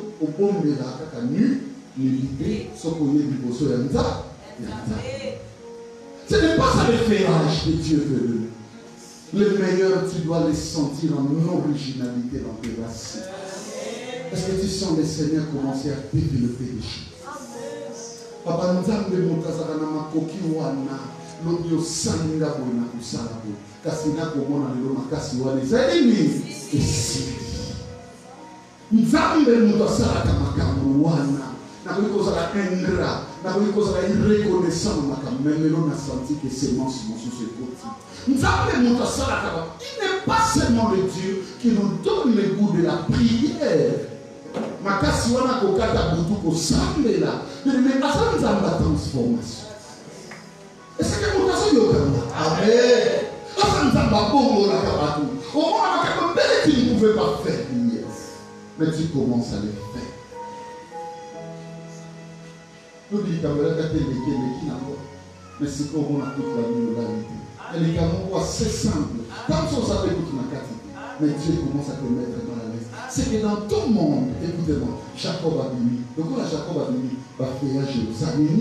Ce n'est pas ça le feuillage que Dieu veut donner. Le meilleur, tu dois le sentir en originalité dans tes racines. Est-ce que tu sens le Seigneur commencer à développer des choses? Papa nous a demandé ma coquille wana l'audio sanga bona kusala bo kasina komona lelo makasi wana ezali esi Nzambe mutu asalaka makambo wana nakoki kozala ingrat nakoki kozala irreconnaissant na makambo mais lelo na senti que semence mosusu ekoti Nzambe mutu asalaka il n'est pas seulement le Dieu qui nous donne le goût de la prière makasi wana kokata butu kosambela mais asa Nzambe transformation est-ce que mutu azoyokanga amen asa Nzambe abongolaka bato omona makambo mbele tu ne pouvais pas faire mais tu commences à le faire. Nous disons mais c'est comme on a toute la moralité. Et les Camerounais, c'est simple. Comme ça, on s'appelle toute ma carte. Mais Dieu commence à te mettre dans la liste. C'est que dans ton monde, écoutez-moi, Jacob a béni. Donc là, Jacob a béni, va faire Jérusalem.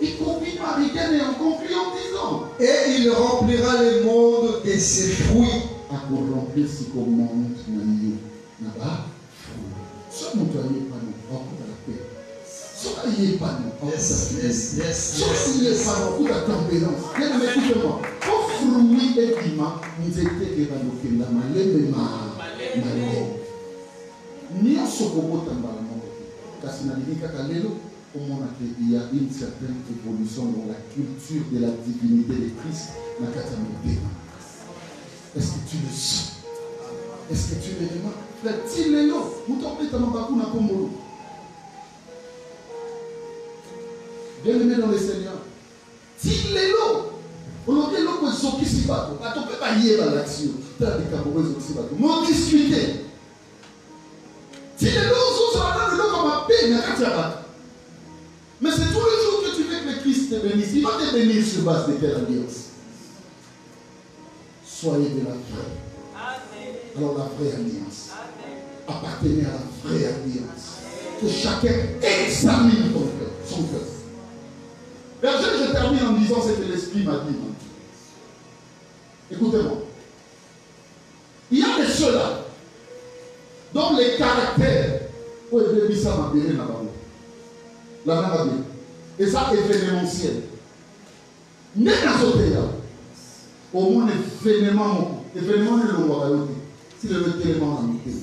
Il conclut Marie-Ken et on conclut en disant. Et il remplira le monde de ses fruits. À pour remplir ce qu'on monte là-bas. Ce que nous n'avons pas nous, beaucoup de la paix. Ce que nous n'avons pas nous, ce que nous n'avons pas nous, beaucoup de tempérance. Bien, mais écoutez-moi, au fruit et piment, nous étions évanouis, la malène, malène. Ni en sokobo tambalamo, car si nous avons dit qu'il y a une certaine évolution dans la culture de la divinité de Christ, dans la est-ce que tu le sens? Est-ce que tu le remarques? Bien aimé dans le Seigneur, Tilelo, on a dit que ce qui s'y bat, on ne peut pas y aller à l'action. On discuter. Tilelo, mais c'est tous les jours que tu fais que le Christ Fils te bénisse, il va te bénir sur base de quelle alliance? Soyez de la vraie. Alors la vraie alliance. Appartenez à la vraie alliance. Que chacun examine son cœur. Berger, je termine en disant ce que l'Esprit m'a dit. Écoutez-moi. Il y a des ceux-là dont les caractères, et ça événementiel. N'est pas sauté là. Au moins événement est le royauté. Si le élément en été,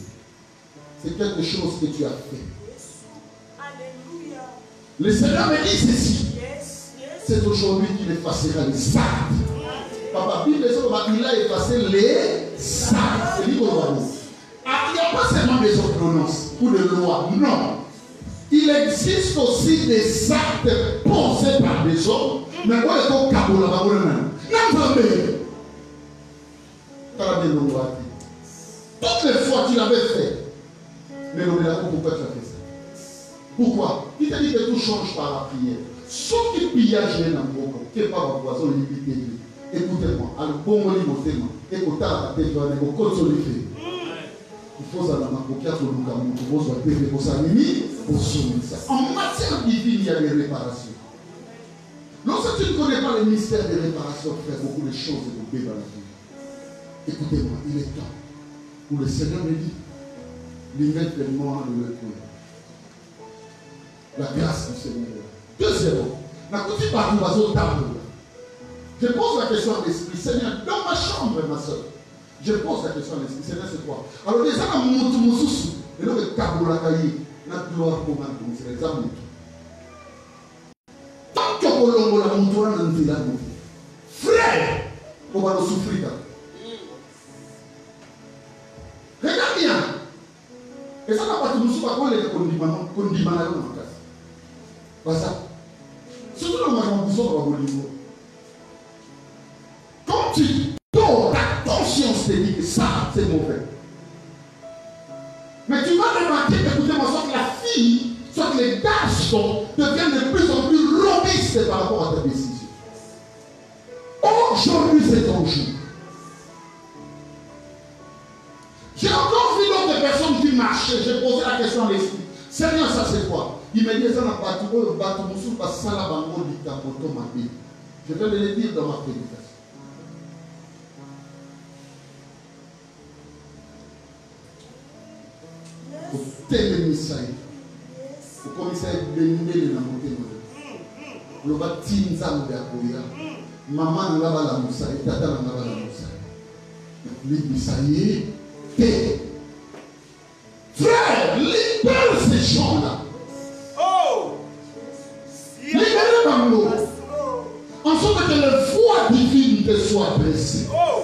c'est quelque chose que tu as fait. Alléluia. Le Seigneur me dit ceci. C'est aujourd'hui qu'il effacera les actes. Papa, il a effacé les actes. C'est libre. Il n'y a pas seulement des ordonnances ou des lois. Non. Il existe aussi des actes posés par des hommes. Mais quoi est-ce qu'on caboule là-bas? Toutes les fois qu'il avait fait, mais pourquoi tu as fait ça? Pourquoi? Il t'a dit que tout change par la prière. Sauf qu'il pillage les namboko, qui n'est pas ma poison, écoutez-moi, à le bon moment, écoutez à la tête, il faut consolider. Il faut savoir que en matière divine, il y a des réparations. Lorsque tu ne connais pas le mystère des réparations, frère, beaucoup de choses et de bébés dans la vie. Écoutez-moi, il est temps où le Seigneur me dit, l'immédiatement de le cœur. La grâce du Seigneur. Deuxièmement, je pose la question à l'Esprit, Seigneur, dans ma chambre, ma soeur. Je pose la question à l'Esprit, Seigneur, c'est quoi? Alors, les gens ont et donc, le Kaboula Kayi, la gloire pour moi, c'est les âmes. Tant que vous la montoura dans le frère, on va le souffrir. Regarde bien. Et ça n'a pas de nous pas quoi les condiments dans la classe. Pas ça. Surtout dans ma chambre, quand tu dors, ta conscience te dit que ça, c'est mauvais. Mais tu vas remarquer, écoutez-moi, soit que la fille, soit que les garçons deviennent de plus en plus robustes par rapport à ta décision. Aujourd'hui, c'est ton jour. J'ai encore vu d'autres personnes qui marchaient. J'ai posé la question à l'esprit. Seigneur, ça c'est quoi? Il m'a dit, ça n'a pas tout. Je vais le dire dans ma prédication. Au télémisaï, au commissaire Benimé, la montée de le bâtiment de Akoya, maman n'a pas la moussaï, tata n'a pas la moussaï. Les misaïs, frère, libère ces gens-là. Oh! Libérez Bambo. En sorte que la foi divine te soit blessée. Oh!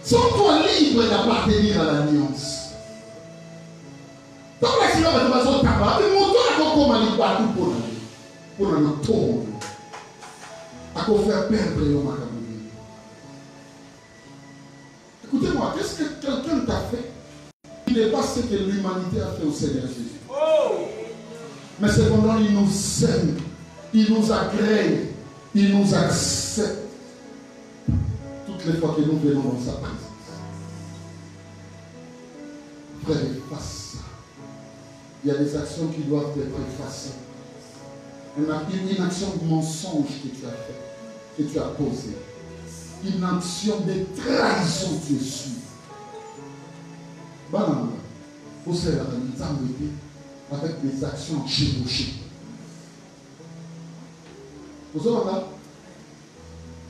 Sens-toi libre d'appartenir à l'alliance. Donc la Seigneur va te passer au tabac. Mais mon temps est comme un partout pour le tombe. À quoi faire perdre le macabouille. Écoutez-moi, qu'est-ce que quelqu'un t'a fait? Il n'est pas ce que l'humanité a fait au Seigneur Jésus. Oh! Mais cependant, il nous aime, il nous agrée, il nous accepte toutes les fois que nous venons dans sa présence. Frère, efface ça. Il y a des actions qui doivent être effacées. Une action de mensonge que tu as fait, que tu as posée. Une action de trahison que tu es su. Banana, vous savez, avec des actions chevauchées. Vous savez,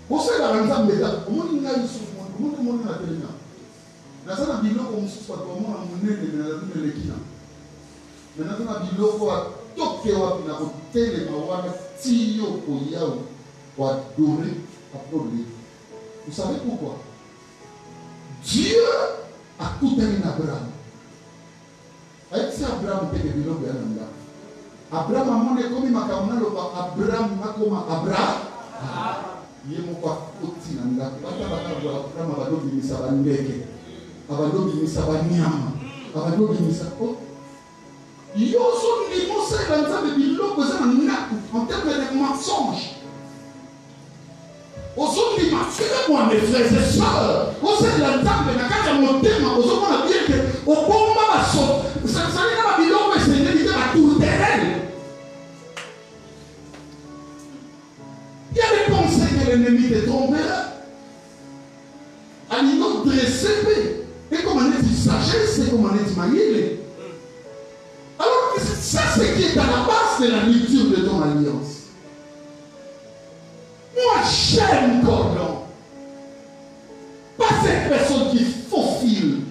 vous savez, la ranzam méta, comment il a eu ce monde, comment il a télé là. La salle a dit l'eau comme ce soit, comment on a mené de l'équina. Maintenant, on a dit l'eau pour toquer wa pina ko télé ma wa tiyo ko yao wa donner à problème. Vous savez pourquoi? Dieu a tout donné à Abraham. Avec ça, Abraham était de l'eau de Abraham a monné comme il m'a dit, Abraham a comme Abraham. Il est mon papa petit nanda. Abraham a donné une sabandeke. Abandonne une sabaniam. Abandonne une sabot. Il y a aussi des mots dans le bilot en termes mensonge. Aux autres qui moi mes frères et sœurs, au sein de la table, quand je mon thème, aux autres on a bien que au bon moment ça n'est pas bidon, mais c'est une idée à tout terrain. Il y a des conseils que l'ennemi te trompera. À niveau dressé, et comme on est dit sagesse, et comme on est dit maïle. Alors que c'est ça ce qui est à la base de la rupture de ton alliance. Moi j'aime Gordon. Pas cette personne qui faufile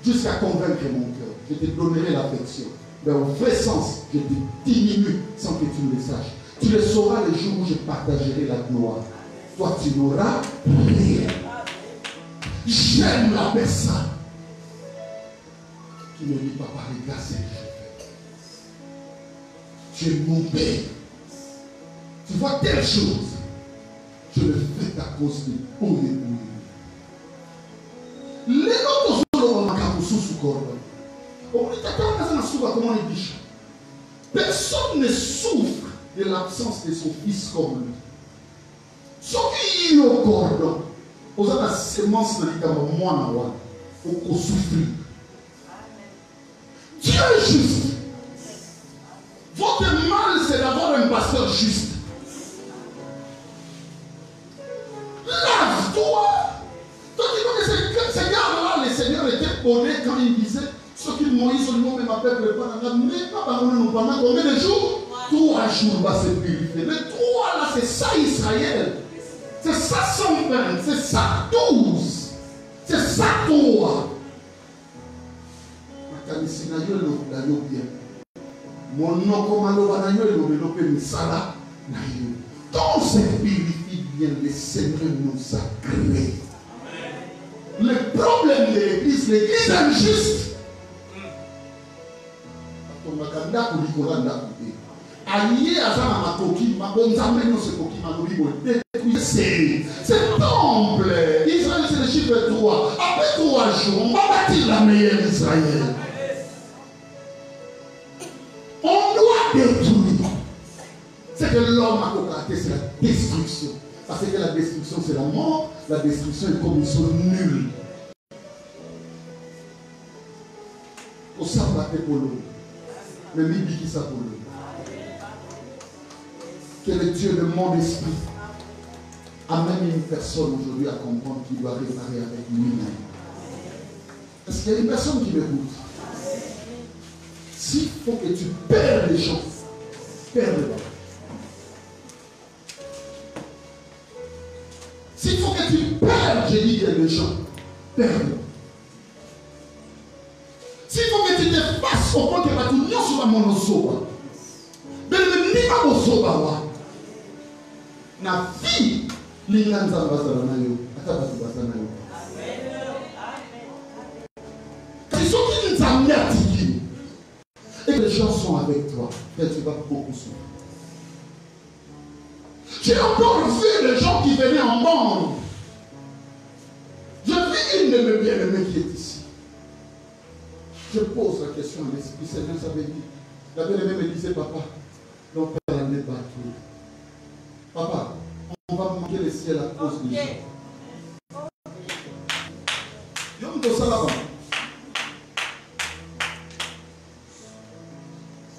jusqu'à convaincre mon cœur. Je te donnerai l'affection. Mais au vrai sens, je te diminue sans que tu le saches. Tu le sauras le jour où je partagerai la gloire. Toi tu n'auras rien. J'aime la personne qui ne dit pas par les gars, c'est que je fais. Tu es mon père. Tu vois telle chose. Je le fais à cause de oui. Les autres sont là, sous corps. Comment il dit? Personne ne souffre de l'absence de son fils comme lui. Ce qui est au cordon, aux autres sémences de moi, au souffrir. Dieu est juste. Votre mal, c'est d'avoir un pasteur juste. Lave-toi. Toi, tu vois que ces gars-là, le Seigneur était honnête quand il disait ce qu'il Moïse, au nom de ma peuple, mais pas pardonner pendant combien de jours? 3 jours va se purifier. Le 3 là, c'est ça Israël. C'est ça son pain. C'est ça 12. C'est ça toi. Mon nom comme quand on se purifie bien, le Seigneur nous a créés. Le problème de l'église est injuste. C'est temple. Israël, c'est le chiffre 3. Après 3 jours, on va bâtir la meilleure Israël. On doit détruire. C'est que l'homme a cocaté, c'est la destruction. Parce que la destruction, c'est la mort. La destruction est comme une chose nulle. Au sabbat pour l'eau. Le Libye qui ça pour l'eau. Que le Dieu de mon esprit amène une personne aujourd'hui à comprendre qu'il doit réparer avec lui-même. Est-ce qu'il y a une personne qui m'écoute? S'il faut que tu perds les gens, perds-les. S'il faut que tu perds, j'ai dit les gens, perds-les. S'il faut que tu te fasses au point que tu n'y a sur mon osoba, mais ne n'y pas au soba. Na vie, l'Ingan Zambazana yo, Atabatu Bazana yo. Ils sont qui nous ont mis à Tiki. Et que les gens sont avec toi, tu vas beaucoup souffrir. J'ai encore vu les gens qui venaient en bande. Je vis une de mes bien-aimés qui est ici. Je pose la question à l'esprit, Seigneur, ça veut dire. La bien-aimée me disait, papa, non, père, elle n'est pas tout. Papa, on va manquer le ciel à cause des gens. Yom to salaba.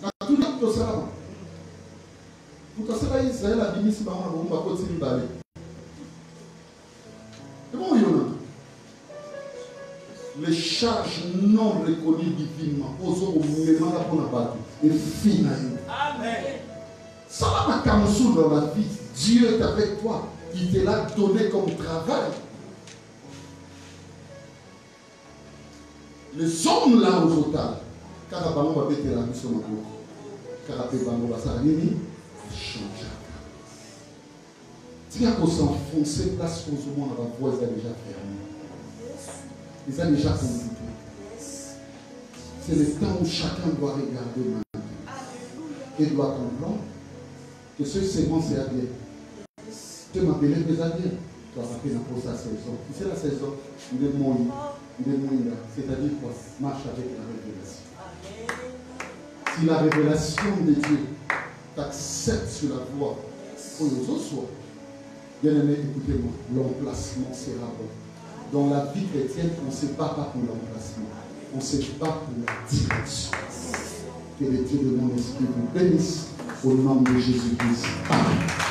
Na tout yom to salaba. Pour que ça Israël a dit si maman va continuer d'aller. C'est bon Yona. Les charges non reconnues divinement, posons au moment là pour la battre. Et finalement. Amen. Ça va ma camoufler dans la vie. Dieu est avec toi. Il te l'a donné comme travail. Les hommes là au total, quand la ballon va péter la vie sur ma bouche, quand la ballon va s'arriver, change. Si on s'enfonce, place qu'on se montre, la voix est déjà fermée. Ils ont déjà compliqué. C'est le temps où chacun doit regarder maintenant. Et doit comprendre que ce sément c'est à bien. Tu m'appelles les amis. Tu vas rappeler pour sa saison. Si c'est la saison, il est mouillé. C'est-à-dire quoi? Marche avec la révélation. Si la révélation de Dieu t'accepte sur la voie, Bien-aimé, écoutez-moi, l'emplacement sera bon. Dans la vie chrétienne, on ne se bat pas pour l'emplacement, on se bat pour la direction. Que le Dieu de mon esprit vous bénisse au nom de Jésus-Christ. Amen.